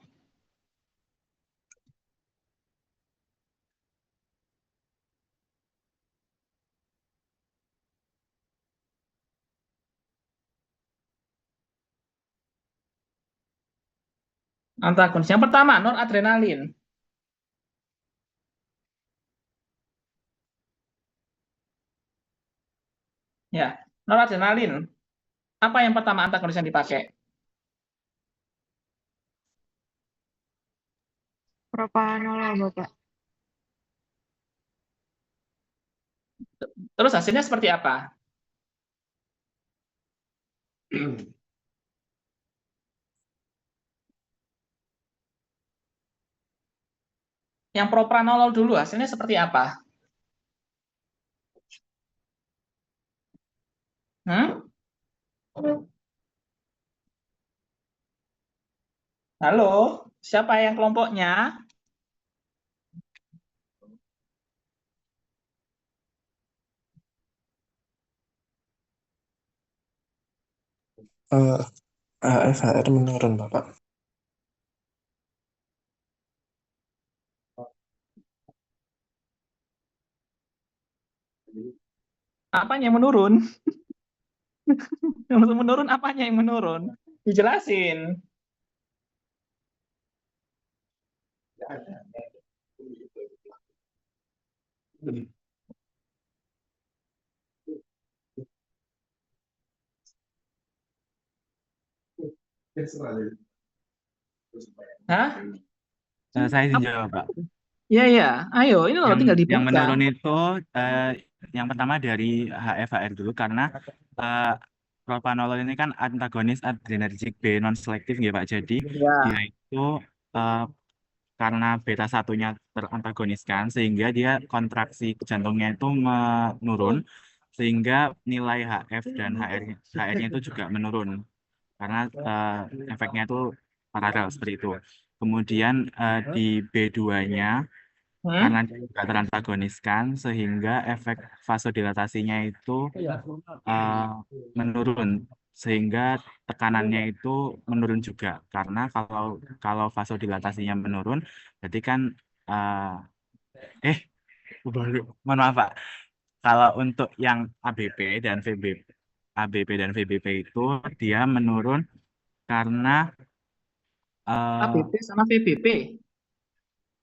[SPEAKER 1] Antagonis. Yang pertama, noradrenalin. Ya, noradrenalin. Apa yang pertama antagonis yang dipakai?
[SPEAKER 6] Propranolol, Bapak.
[SPEAKER 1] Terus hasilnya seperti apa? Yang propranolol dulu hasilnya seperti apa? Hmm? Halo, siapa yang kelompoknya?
[SPEAKER 5] AFR menurun, Bapak.
[SPEAKER 1] Apanya yang menurun? Yang menurun apanya yang menurun? Dijelasin. Hah?
[SPEAKER 8] Saya izin jawab, Pak.
[SPEAKER 1] Iya, iya. Ayo, ini loh tinggal
[SPEAKER 8] Yang
[SPEAKER 1] dibaca.
[SPEAKER 8] menurun itu yang pertama dari HF-HR dulu karena propranolol ini kan antagonis adrenergic B non selektif ya Pak. Jadi
[SPEAKER 1] Ya.
[SPEAKER 8] dia itu karena beta satunya terantagoniskan sehingga dia kontraksi jantungnya itu menurun sehingga nilai HF dan HR-nya itu juga menurun karena efeknya itu paralel seperti itu. Kemudian di B2-nya karena dia juga terantagoniskan sehingga efek vasodilatasinya itu menurun sehingga tekanannya itu menurun juga karena kalau vasodilatasinya menurun berarti kan mohon maaf Pak, kalau untuk yang ABP dan VBP itu dia menurun karena
[SPEAKER 1] ABP sama VBP.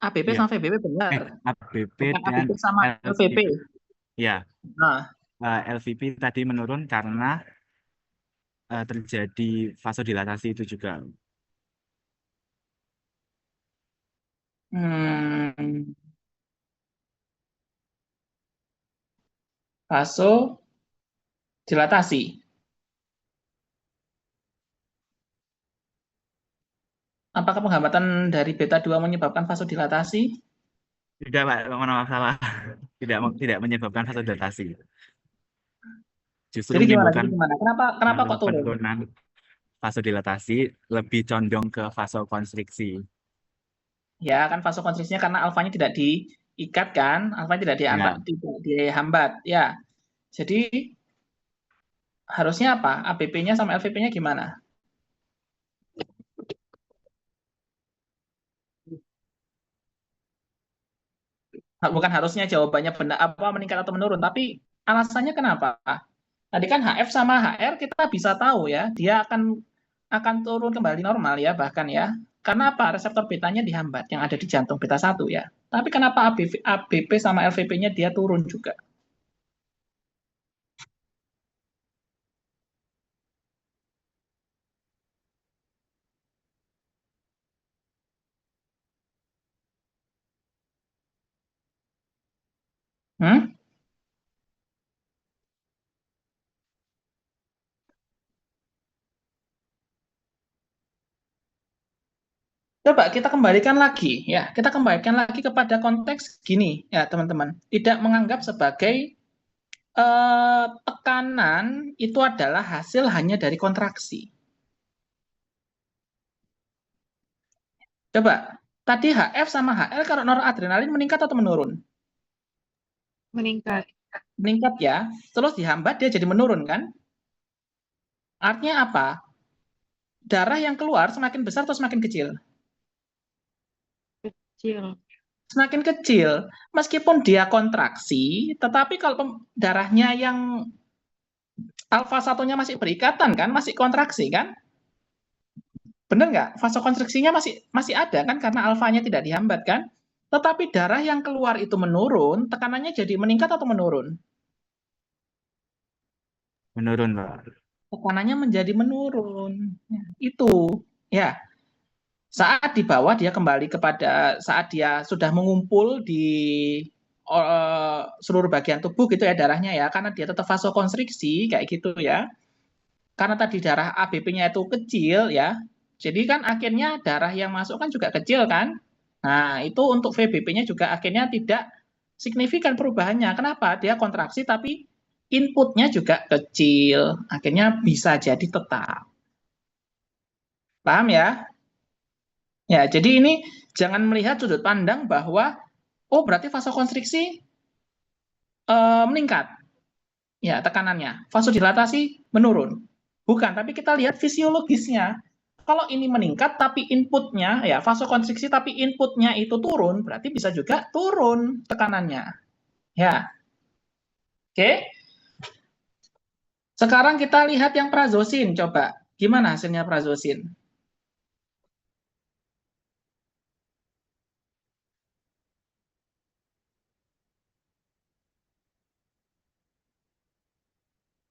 [SPEAKER 1] ABP
[SPEAKER 8] iya.
[SPEAKER 1] sama VBP benar.
[SPEAKER 8] ABP
[SPEAKER 1] Bukan
[SPEAKER 8] dan
[SPEAKER 1] ABP sama LVP.
[SPEAKER 8] Ya,
[SPEAKER 1] Nah,
[SPEAKER 8] LVP tadi menurun karena terjadi vasodilatasi itu juga.
[SPEAKER 1] Vasodilatasi. Apakah penghambatan dari beta 2 menyebabkan vasodilatasi?
[SPEAKER 8] Tidak, Pak, mohon maaf salah. Tidak menyebabkan vasodilatasi. Justru
[SPEAKER 1] Jadi gimana?
[SPEAKER 8] menimbulkan
[SPEAKER 1] Kenapa kok turun?
[SPEAKER 8] penurunan vasodilatasi lebih condong ke vasokonstriksi.
[SPEAKER 1] Ya, kan vasokonstriksinya karena alfanya tidak diikat kan, alfanya tidak dihambat. Ya, jadi harusnya apa? ABP-nya sama LVP-nya gimana? Bukan harusnya jawabannya benar apa meningkat atau menurun, tapi alasannya kenapa? Tadi kan HF sama HR kita bisa tahu ya, dia akan turun kembali normal ya bahkan ya. Karena apa? Reseptor betanya dihambat yang ada di jantung beta 1 ya. Tapi kenapa ABP sama LVP-nya dia turun juga? Coba kita kembalikan lagi ya, kita kembalikan lagi kepada konteks gini ya teman-teman. Tidak menganggap sebagai tekanan itu adalah hasil hanya dari kontraksi. Coba, tadi HF sama HL kalau noradrenalin meningkat atau menurun?
[SPEAKER 6] Meningkat.
[SPEAKER 1] Meningkat ya, terus dihambat dia jadi menurun kan? Artinya apa? Darah yang keluar semakin besar atau semakin kecil?
[SPEAKER 6] Kecil.
[SPEAKER 1] Semakin kecil. Meskipun dia kontraksi, tetapi kalau darahnya yang alfa satunya masih berikatan kan, masih kontraksi kan? Benar nggak? Vasokonstriksinya masih ada kan karena alfanya tidak dihambat kan? Tetapi darah yang keluar itu menurun, tekanannya jadi meningkat atau menurun?
[SPEAKER 8] Menurun, Pak.
[SPEAKER 1] Tekanannya menjadi menurun. Itu ya. Saat di bawah dia kembali kepada saat dia sudah mengumpul di seluruh bagian tubuh gitu ya darahnya ya, karena dia tetap vasokonstriksi kayak gitu ya. Karena tadi darah ABP-nya itu kecil ya, jadi kan akhirnya darah yang masuk kan juga kecil kan. Nah, itu untuk VBP-nya juga akhirnya tidak signifikan perubahannya. Kenapa? Dia kontraksi tapi inputnya juga kecil. Akhirnya bisa jadi tetap. Paham ya? Ya, jadi ini jangan melihat sudut pandang bahwa oh berarti vasokonstriksi meningkat. Ya, tekanannya. Vasodilatasi menurun. Bukan, tapi kita lihat fisiologisnya. Kalau ini meningkat tapi inputnya ya vasokonstriksi tapi inputnya itu turun, berarti bisa juga turun tekanannya. Ya. Oke. Sekarang kita lihat yang prazosin, coba. Gimana hasilnya prazosin?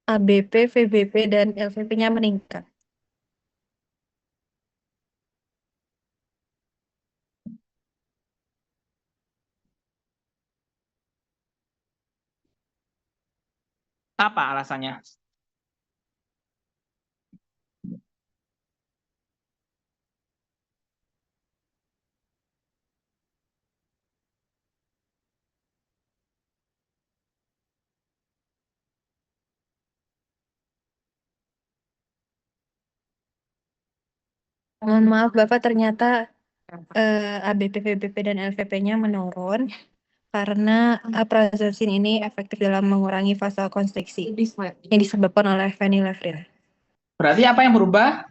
[SPEAKER 6] ABP, VBP, dan LVP-nya meningkat.
[SPEAKER 1] Apa alasannya?
[SPEAKER 6] Mohon maaf, Bapak, ternyata ABP, VBP, dan LVP-nya menurun karena prazosin ini efektif dalam mengurangi vasokonstriksi yang disebabkan oleh phenylephrine.
[SPEAKER 1] Berarti apa yang berubah?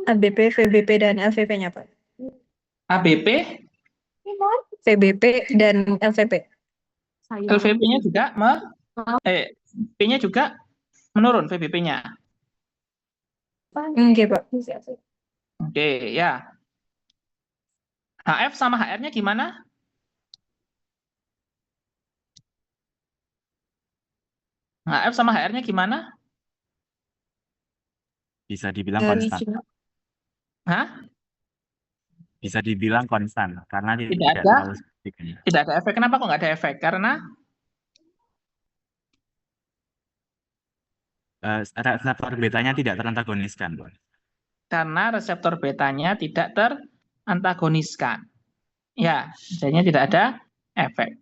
[SPEAKER 6] ABP, VBP, dan LVP-nya, Pak.
[SPEAKER 1] ABP,
[SPEAKER 6] VBP, dan LVP.
[SPEAKER 1] LVP-nya juga P-nya juga menurun VBP-nya.
[SPEAKER 6] Oke, Pak.
[SPEAKER 1] Oke, ya. HF sama HR-nya gimana? HF sama HR-nya gimana?
[SPEAKER 8] Bisa dibilang konstan.
[SPEAKER 1] Hah?
[SPEAKER 8] Bisa dibilang konstan karena
[SPEAKER 1] Tidak
[SPEAKER 8] tidak
[SPEAKER 1] ada?
[SPEAKER 8] terlalu signifikan.
[SPEAKER 1] Tidak ada efek. Kenapa kok nggak ada efek? Karena
[SPEAKER 8] reseptor betanya tidak terantagoniskan.
[SPEAKER 1] karena reseptor betanya tidak terantagoniskan. Ya, jadinya tidak ada efek.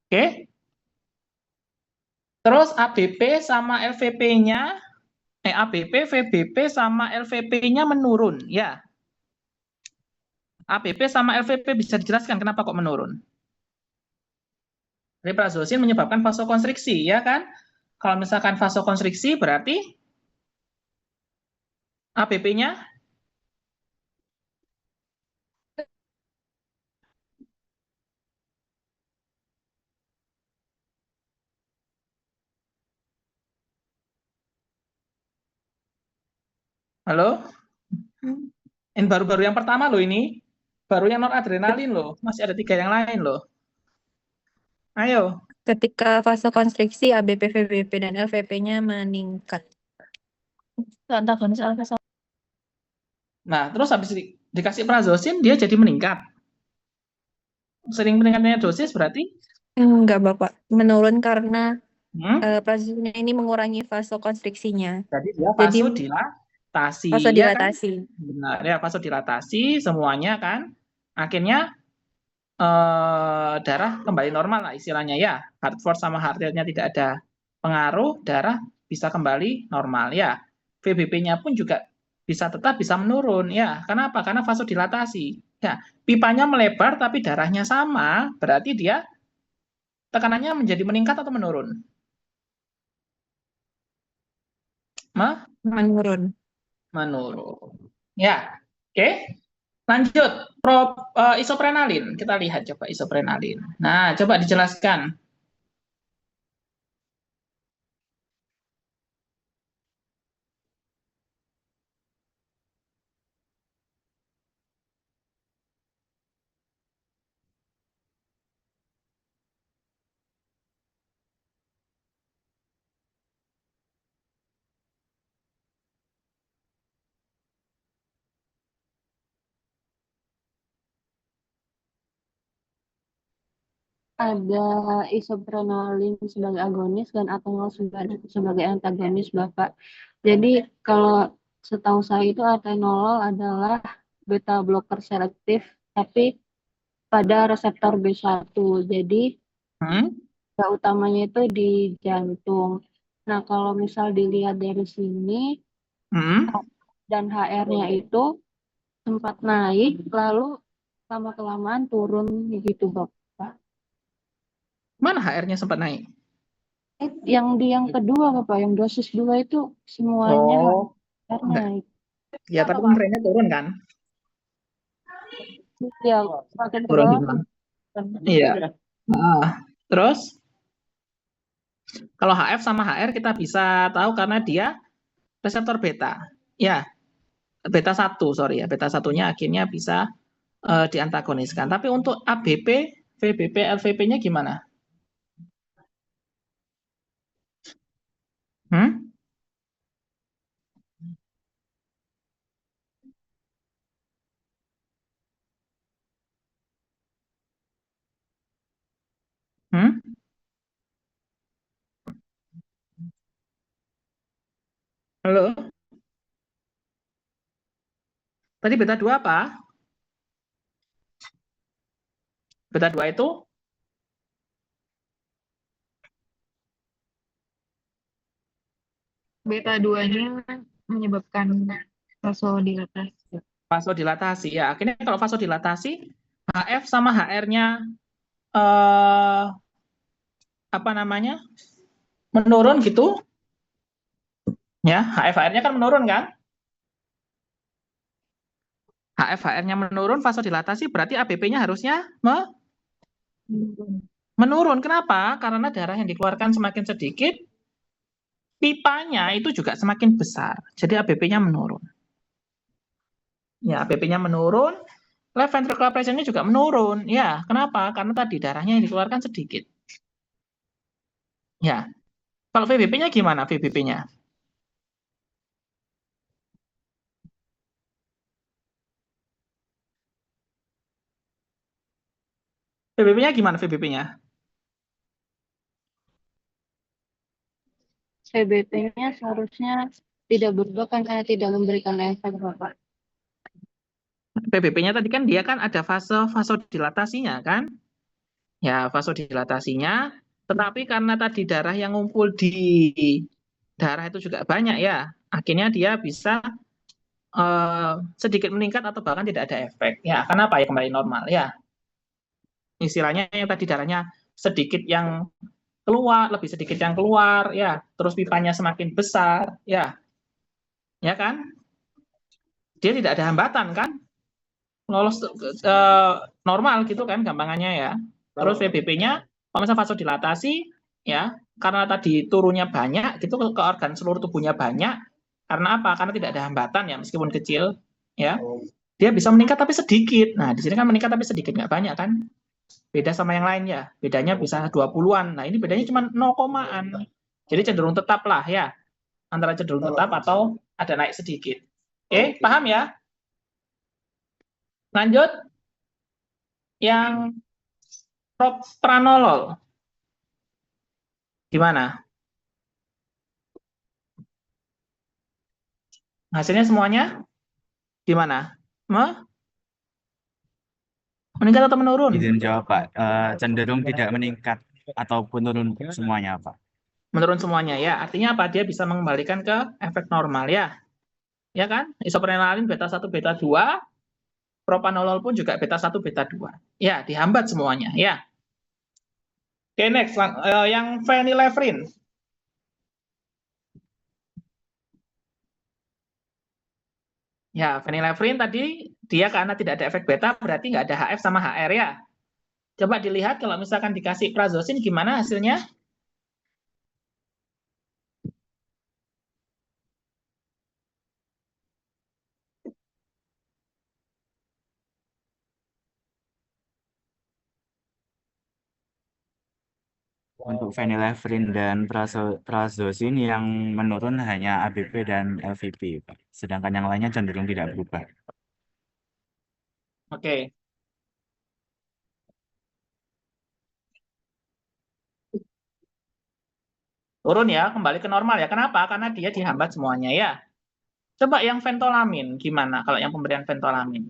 [SPEAKER 1] Oke. Terus ABP sama LVP-nya, ABP, VBP sama LVP-nya menurun. Ya. ABP sama LVP bisa dijelaskan kenapa kok menurun? Prazosin menyebabkan vasokonstriksi, ya kan? Kalau misalkan vasokonstriksi berarti ABP-nya halo? Ini baru-baru yang pertama loh ini. Baru yang noradrenalin loh. Masih ada 3 yang lain loh. Ayo.
[SPEAKER 6] Ketika vasokonstriksi, ABP, VBP, dan LVP-nya meningkat.
[SPEAKER 1] Nah, terus habis dikasih prazosin, dia jadi meningkat. Sering meningkatnya dosis berarti?
[SPEAKER 6] Enggak, Bapak. Menurun karena
[SPEAKER 1] prazosinnya
[SPEAKER 6] ini mengurangi vasokonstriksinya.
[SPEAKER 1] Jadi dia vasodilatasi.
[SPEAKER 6] Vasodilatasi.
[SPEAKER 1] Ya kan? Benar, ya vasodilatasi semuanya kan. Akhirnya darah kembali normal lah istilahnya ya. Heart force sama heart rate-nya tidak ada pengaruh, darah bisa kembali normal ya. VBP-nya pun juga tetap bisa menurun ya. Kenapa? Karena vasodilatasi. Ya, pipanya melebar tapi darahnya sama, berarti dia tekanannya menjadi meningkat atau menurun?
[SPEAKER 6] Menurun.
[SPEAKER 1] Menurun. Ya, oke. Lanjut, isoprenalin. Kita lihat coba isoprenalin. Nah, coba dijelaskan.
[SPEAKER 7] Ada isoprenalin sebagai agonis dan atenolol sebagai antagonis, Bapak. Jadi kalau setahu saya itu atenolol adalah beta blocker selektif, tapi pada reseptor B1. Jadi utamanya itu di jantung. Nah, kalau misal dilihat dari sini, dan HR-nya itu sempat naik, lalu lama-kelamaan turun gitu, Bapak.
[SPEAKER 1] Mana HR-nya sempat naik?
[SPEAKER 7] Yang kedua, Bapak, yang dosis 2 itu semuanya HR naik.
[SPEAKER 1] Ya, tapi kan trennya turun kan?
[SPEAKER 7] Ya, semakin ke
[SPEAKER 1] Turun
[SPEAKER 7] bawah.
[SPEAKER 1] Iya. Terus? Kalau HF sama HR kita bisa tahu karena dia reseptor beta. Ya, beta 1, sorry ya. Beta 1-nya akhirnya bisa diantagoniskan. Tapi untuk ABP, VBP, LVP-nya gimana? Hmm? Hmm? Halo? Tadi beta 2 apa? Beta 2 itu
[SPEAKER 6] Beta 2-nya menyebabkan vasodilatasi.
[SPEAKER 1] vasodilatasi. Ya, akhirnya kalau vasodilatasi, HF sama HR-nya apa namanya? Menurun gitu. Ya, HF HR-nya kan menurun kan? HF HR-nya menurun, vasodilatasi berarti ABP-nya harusnya menurun. Kenapa? Karena darah yang dikeluarkan semakin sedikit, pipanya itu juga semakin besar. Jadi ABP-nya menurun. Ya, ABP-nya menurun, left ventricular pressure-nya juga menurun. Ya, kenapa? Karena tadi darahnya yang dikeluarkan sedikit. Ya. Kalau VBP-nya gimana VBP-nya? VBP-nya gimana VBP-nya?
[SPEAKER 7] CBP-nya seharusnya tidak berubah karena tidak memberikan efek, Bapak.
[SPEAKER 1] VBP-nya tadi kan dia kan ada fase vasodilatasinya kan? Ya, vasodilatasinya, tetapi karena tadi darah yang ngumpul di darah itu juga banyak ya, akhirnya dia bisa sedikit meningkat atau bahkan tidak ada efek. Ya, kenapa ya kembali normal ya? Istilahnya yang tadi darahnya sedikit yang keluar, lebih sedikit yang keluar ya, terus pipanya semakin besar ya. Ya kan? Dia tidak ada hambatan kan? Lolos normal gitu kan gampangannya ya. Terus VBP-nya kalau misalnya vasodilatasi ya, karena tadi turunnya banyak gitu ke organ seluruh tubuhnya banyak. Karena apa? Karena tidak ada hambatan ya meskipun kecil ya. Dia bisa meningkat tapi sedikit. Nah, di sini kan meningkat tapi sedikit nggak banyak kan? Beda sama yang lain ya. Bedanya bisa 20-an. Nah, ini bedanya cuma 0,an. Jadi cenderung tetap lah ya. Antara cenderung tetap atau ada naik sedikit. Oke, paham ya? Lanjut yang propranolol. Gimana? Hasilnya semuanya gimana? Meningkat atau menurun?
[SPEAKER 8] Izin jawab, Pak. Cenderung tidak meningkat ataupun turun semuanya, Pak.
[SPEAKER 1] Menurun semuanya ya. Artinya apa? Dia bisa mengembalikan ke efek normal ya. Ya kan? Isoprenaline beta 1 beta 2, propranolol pun juga beta 1 beta 2. Ya, dihambat semuanya ya. Oke, next yang phenylephrine. Ya, phenylephrine tadi dia karena tidak ada efek beta berarti nggak ada HF sama HR ya. Coba dilihat kalau misalkan dikasih prazosin gimana hasilnya?
[SPEAKER 8] Untuk phenylephrine dan prazosin yang menurun hanya ABP dan LVP, Pak. Sedangkan yang lainnya cenderung tidak berubah.
[SPEAKER 1] Oke. Turun ya, kembali ke normal ya. Kenapa? Karena dia dihambat semuanya ya. Coba yang ventolamin gimana kalau yang pemberian ventolamin?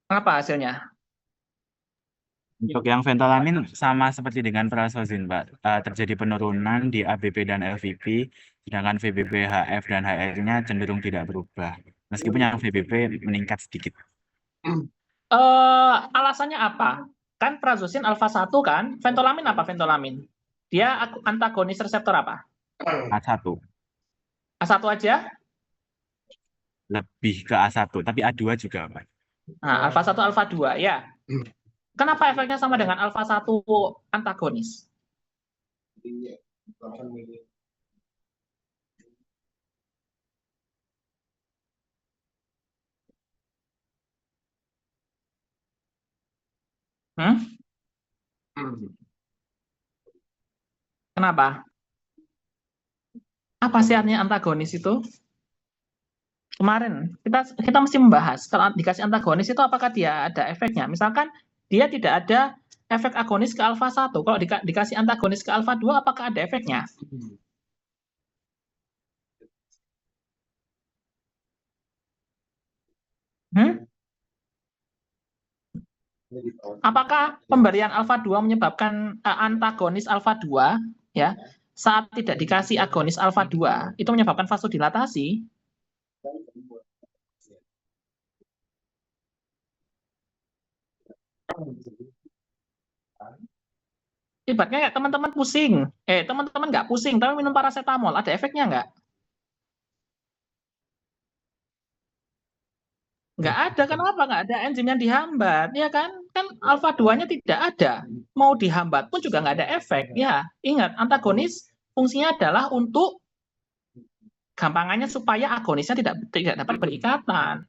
[SPEAKER 1] Apa hasilnya?
[SPEAKER 8] Untuk yang ventolamin sama seperti dengan prazosin, Pak. Terjadi penurunan di ABP dan LVP, sedangkan VBP, HF, dan HR-nya cenderung tidak berubah. Meskipun yang VBP meningkat sedikit.
[SPEAKER 1] Alasannya apa? Kan prazosin alfa 1 kan? Ventolamin apa ventolamin? Dia antagonis reseptor apa?
[SPEAKER 8] A1.
[SPEAKER 1] A1 aja?
[SPEAKER 8] Lebih ke A1, tapi A2 juga, Pak.
[SPEAKER 1] Nah, alfa 1, alfa 2 ya. Kenapa efeknya sama dengan alfa 1 antagonis? Hmm? Kenapa? Apa sih artinya antagonis itu? Kemarin kita mesti membahas kalau dikasih antagonis itu apakah dia ada efeknya. Misalkan dia tidak ada efek agonis ke alfa 1. Kalau dikasih antagonis ke alfa 2 apakah ada efeknya? Hmm? Apakah pemberian alfa 2 menyebabkan antagonis alfa 2 ya saat tidak dikasih agonis alfa 2 itu menyebabkan vasodilatasi? Ibaratnya kayak teman-teman pusing. Teman-teman nggak pusing tapi minum paracetamol, ada efeknya nggak? Nggak ada, kenapa? Nggak ada enzim yang dihambat, ya kan? Kan alfa 2-nya tidak ada. Mau dihambat pun juga nggak ada efek. Ya, ingat, antagonis fungsinya adalah untuk gampangannya supaya agonisnya tidak dapat berikatan.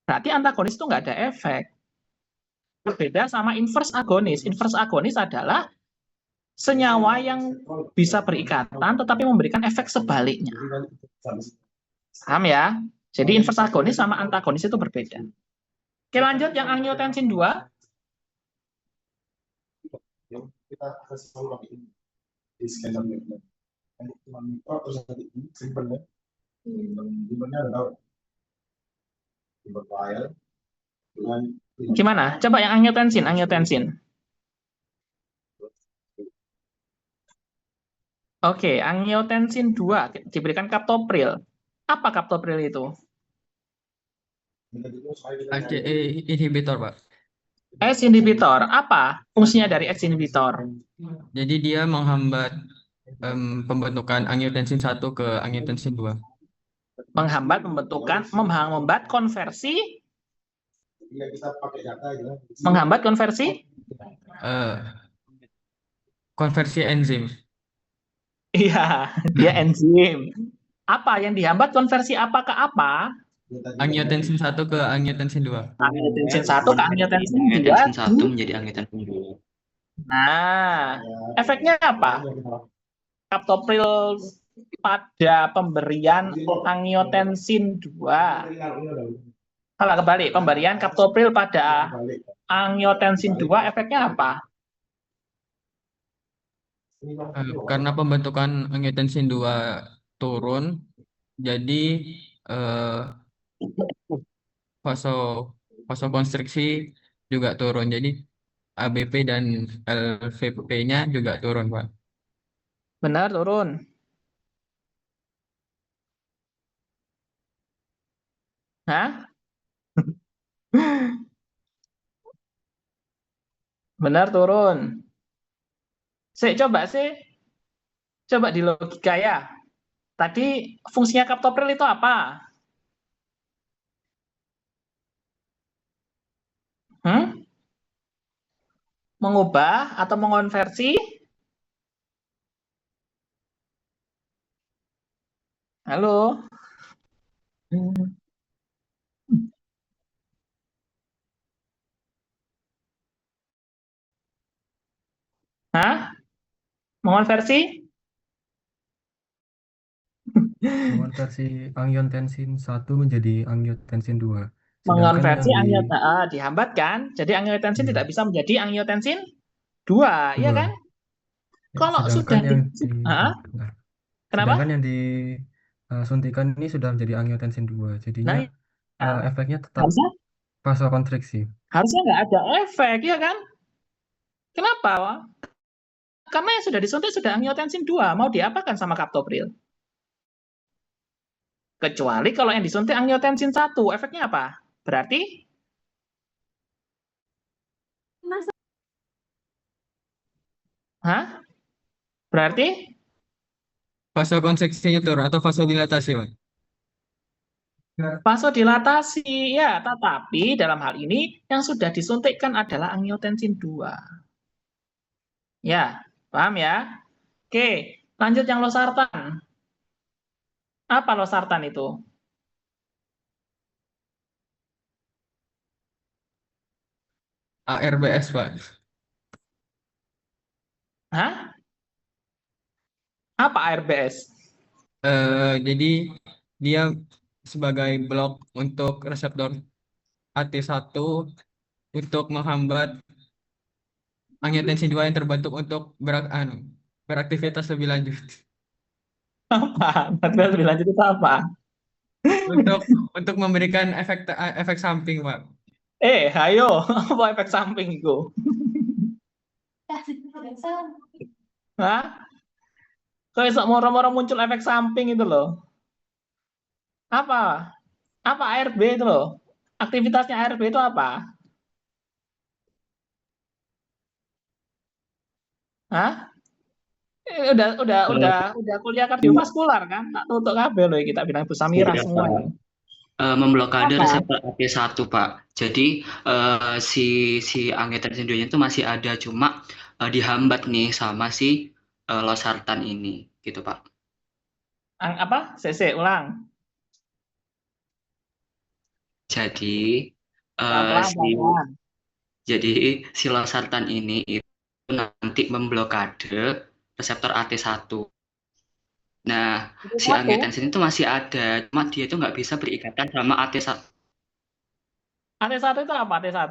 [SPEAKER 1] Berarti antagonis itu nggak ada efek. Berbeda sama inverse agonis. Inverse agonis adalah senyawa yang bisa berikatan tetapi memberikan efek sebaliknya. Paham ya? Jadi inverse agonis sama antagonis itu berbeda. Oke, lanjut yang angiotensin 2. Gimana? Coba yang angiotensin. Oke, angiotensin 2 diberikan kaptopril. Apa kaptopril itu?
[SPEAKER 9] ACE inhibitor, Pak.
[SPEAKER 1] S inhibitor. Apa fungsinya dari S inhibitor?
[SPEAKER 9] Jadi dia menghambat pembentukan angiotensin 1 ke angiotensin 2.
[SPEAKER 1] Menghambat konversi menghambat konversi
[SPEAKER 9] Konversi enzim.
[SPEAKER 1] Iya, dia enzim. Apa yang dihambat konversi apa ke apa?
[SPEAKER 9] Angiotensin 1 ke angiotensin 2.
[SPEAKER 1] Angiotensin 1 ke angiotensin 2.
[SPEAKER 10] Angiotensin 1 menjadi angiotensin 2.
[SPEAKER 1] Nah, efeknya apa? Kaptopril pada pemberian angiotensin 2. Salah kebalik, pemberian kaptopril pada angiotensin 2 efeknya apa?
[SPEAKER 9] Karena pembentukan angiotensin 2 turun, jadi vasokonstriksi juga turun. Jadi ABP dan LVP-nya juga turun, Pak.
[SPEAKER 1] Benar, turun. Hah? Benar, turun. Coba di logika ya. Tadi fungsinya kaptopril itu apa? Mengubah atau mengonversi? Halo? Hah? Mengonversi?
[SPEAKER 11] Mengonversi angiotensin 1 menjadi angiotensin 2.
[SPEAKER 1] Mengonversi angiotensin dihambat kan? Jadi angiotensin tidak bisa menjadi angiotensin 2, iya kan? Kalau sudah kenapa?
[SPEAKER 11] Sedangkan yang disuntikan ini sudah menjadi angiotensin 2. Jadinya efeknya tetap vasokonstriksi.
[SPEAKER 1] Harusnya nggak ada efek, ya kan? Kenapa? Karena yang sudah disuntik sudah angiotensin 2. Mau diapakan sama kaptopril? Kecuali kalau yang disuntik angiotensin 1. Efeknya apa? Berarti? Hah? Berarti?
[SPEAKER 9] Vasokonstriksinya turun atau vasodilatasi, Pak?
[SPEAKER 1] Vasodilatasi, ya, tetapi dalam hal ini yang sudah disuntikkan adalah angiotensin 2. Ya, paham ya? Oke, lanjut yang losartan. Apa losartan itu?
[SPEAKER 9] ARBS, Pak.
[SPEAKER 1] Hah? Apa ARBS?
[SPEAKER 9] Jadi dia sebagai blok untuk reseptor AT1 untuk menghambat angiotensin 2 yang terbentuk untuk beraktivitas lebih lanjut.
[SPEAKER 1] Apa? Lebih lanjut itu apa?
[SPEAKER 9] Untuk memberikan efek samping, Pak.
[SPEAKER 1] Ayo, apa efek samping itu? Hah? Kok esok moro-moro muncul efek samping itu loh? Apa? Apa ARB itu loh? Aktivitasnya ARB itu apa? Hah? Udah kuliah kardiovaskular kan? Tak tutup kabel loh kita bilang Bu Samira
[SPEAKER 10] Iya,
[SPEAKER 1] semua.
[SPEAKER 10] Pak. Memblokade
[SPEAKER 1] Apa?
[SPEAKER 10] reseptor AT1, Pak. Jadi si angiotensin 2-nya itu masih ada, cuma dihambat nih sama si losartan ini, gitu, Pak.
[SPEAKER 1] Apa? CC ulang.
[SPEAKER 10] Jadi
[SPEAKER 1] Pelan-pelan.
[SPEAKER 10] si losartan ini itu nanti memblokade reseptor AT1. Nah, si angiotensin itu masih ada, cuma dia itu nggak bisa berikatan sama AT1.
[SPEAKER 1] AT1 itu apa AT1?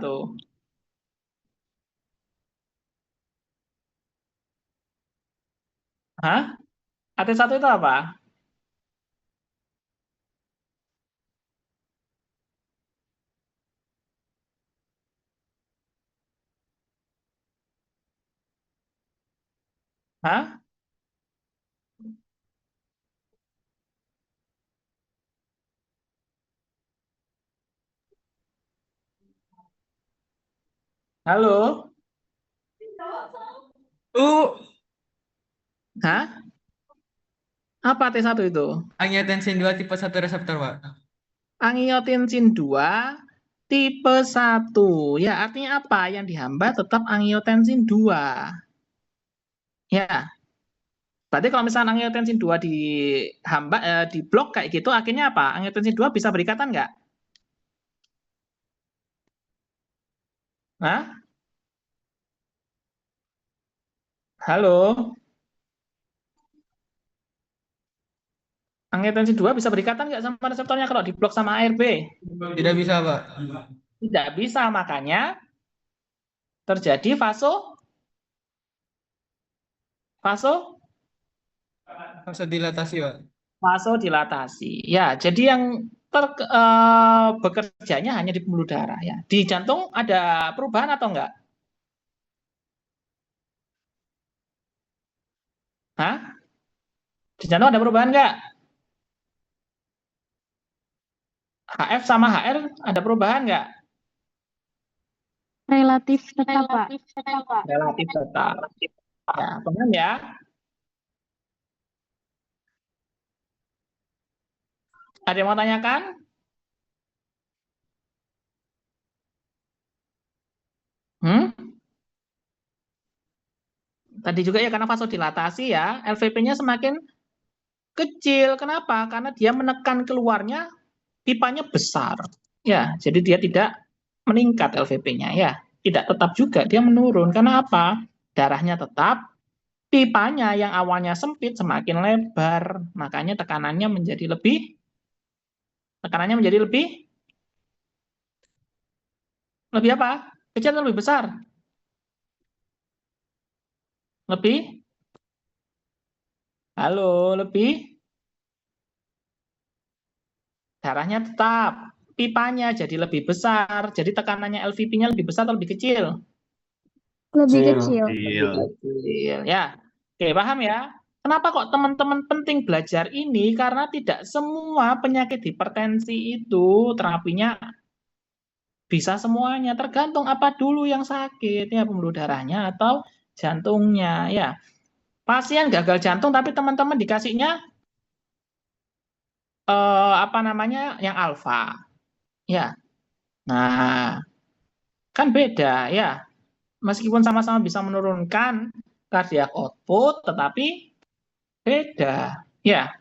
[SPEAKER 1] Hah? AT1 itu apa? Hah? Halo? Hah? Apa T1 itu?
[SPEAKER 9] Angiotensin 2 tipe 1 reseptor, Pak.
[SPEAKER 1] Angiotensin 2 tipe 1. Ya, artinya apa? Yang dihambat tetap angiotensin 2. Ya. Berarti kalau misalnya angiotensin 2 dihambat, diblok kayak gitu, akhirnya apa? Angiotensin 2 bisa berikatan nggak? Hah? Halo? Angiotensin 2 bisa berikatan nggak sama reseptornya kalau diblok sama ARB?
[SPEAKER 9] Tidak bisa, Pak.
[SPEAKER 1] Tidak bisa, makanya terjadi
[SPEAKER 9] vasodilatasi, Pak.
[SPEAKER 1] Vasodilatasi. Ya, jadi yang bekerjanya hanya di pembuluh darah ya. Di jantung ada perubahan atau enggak? Hah? Di jantung ada perubahan enggak? HF sama HR ada perubahan enggak?
[SPEAKER 7] Relatif tetap, Pak.
[SPEAKER 1] Relatif tetap. Ya, paham ya? Ada yang mau tanyakan? Tadi juga ya karena vasodilatasi ya, LVP-nya semakin kecil. Kenapa? Karena dia menekan keluarnya, pipanya besar. Ya, jadi dia tidak meningkat LVP-nya ya. Tidak tetap juga, dia menurun. Karena apa? Darahnya tetap, pipanya yang awalnya sempit semakin lebar. Makanya tekanannya menjadi lebih apa? Kecil atau lebih besar? Lebih? Halo, lebih? Darahnya tetap, pipanya jadi lebih besar. Jadi tekanannya LVP-nya lebih besar atau lebih kecil?
[SPEAKER 4] Lebih kecil.
[SPEAKER 1] Kecil. Ya. Oke, paham ya? Kenapa kok teman-teman penting belajar ini? Karena tidak semua penyakit hipertensi itu terapinya bisa semuanya. Tergantung apa dulu yang sakit, ya pembuluh darahnya atau jantungnya. Ya, pasien gagal jantung tapi teman-teman dikasihnya apa namanya yang alfa. Ya. Nah, kan beda ya. Meskipun sama-sama bisa menurunkan cardiac output, tetapi beda. Ya.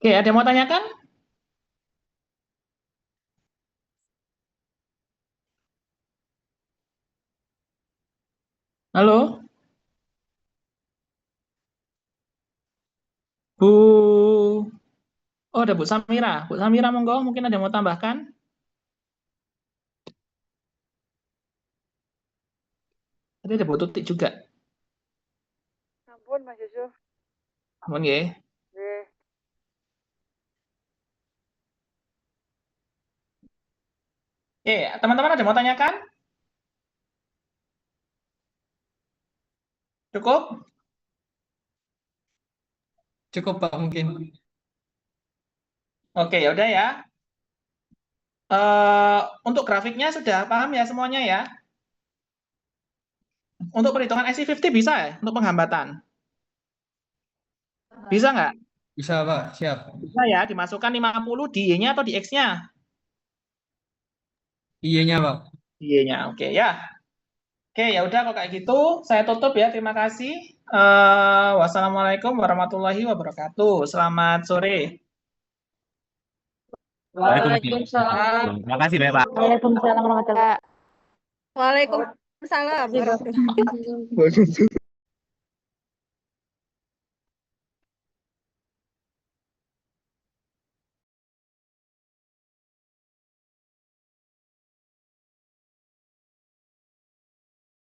[SPEAKER 1] Oke, ada yang mau tanyakan? Halo? Bu. Oh, ada Bu Samira. Bu Samira, monggo, mungkin ada yang mau tambahkan? Tadi ada Bu Tutik juga.
[SPEAKER 12] Ampun, Mas Yusuf.
[SPEAKER 1] Ampun ya.
[SPEAKER 12] Nggih.
[SPEAKER 1] Oke, teman-teman ada yang mau tanyakan? Cukup?
[SPEAKER 9] Cukup Pak mungkin.
[SPEAKER 1] Oke, ya udah ya. Untuk grafiknya sudah paham ya semuanya ya? Untuk perhitungan IC50 bisa ya? Untuk penghambatan? Bisa nggak?
[SPEAKER 9] Bisa Pak, siap.
[SPEAKER 1] Bisa ya, dimasukkan 50 di Y-nya atau di X-nya?
[SPEAKER 9] Iya-nya Pak.
[SPEAKER 1] Y-nya, oke ya. Oke, ya udah kalau kayak gitu, saya tutup ya. Terima kasih. Wassalamualaikum warahmatullahi wabarakatuh. Selamat sore.
[SPEAKER 8] Waalaikumsalam. Terima kasih banyak, Pak.
[SPEAKER 7] Waalaikumsalam warahmatullahi wabarakatuh.
[SPEAKER 6] Waalaikumsalam.
[SPEAKER 7] Terima kasih, Pak.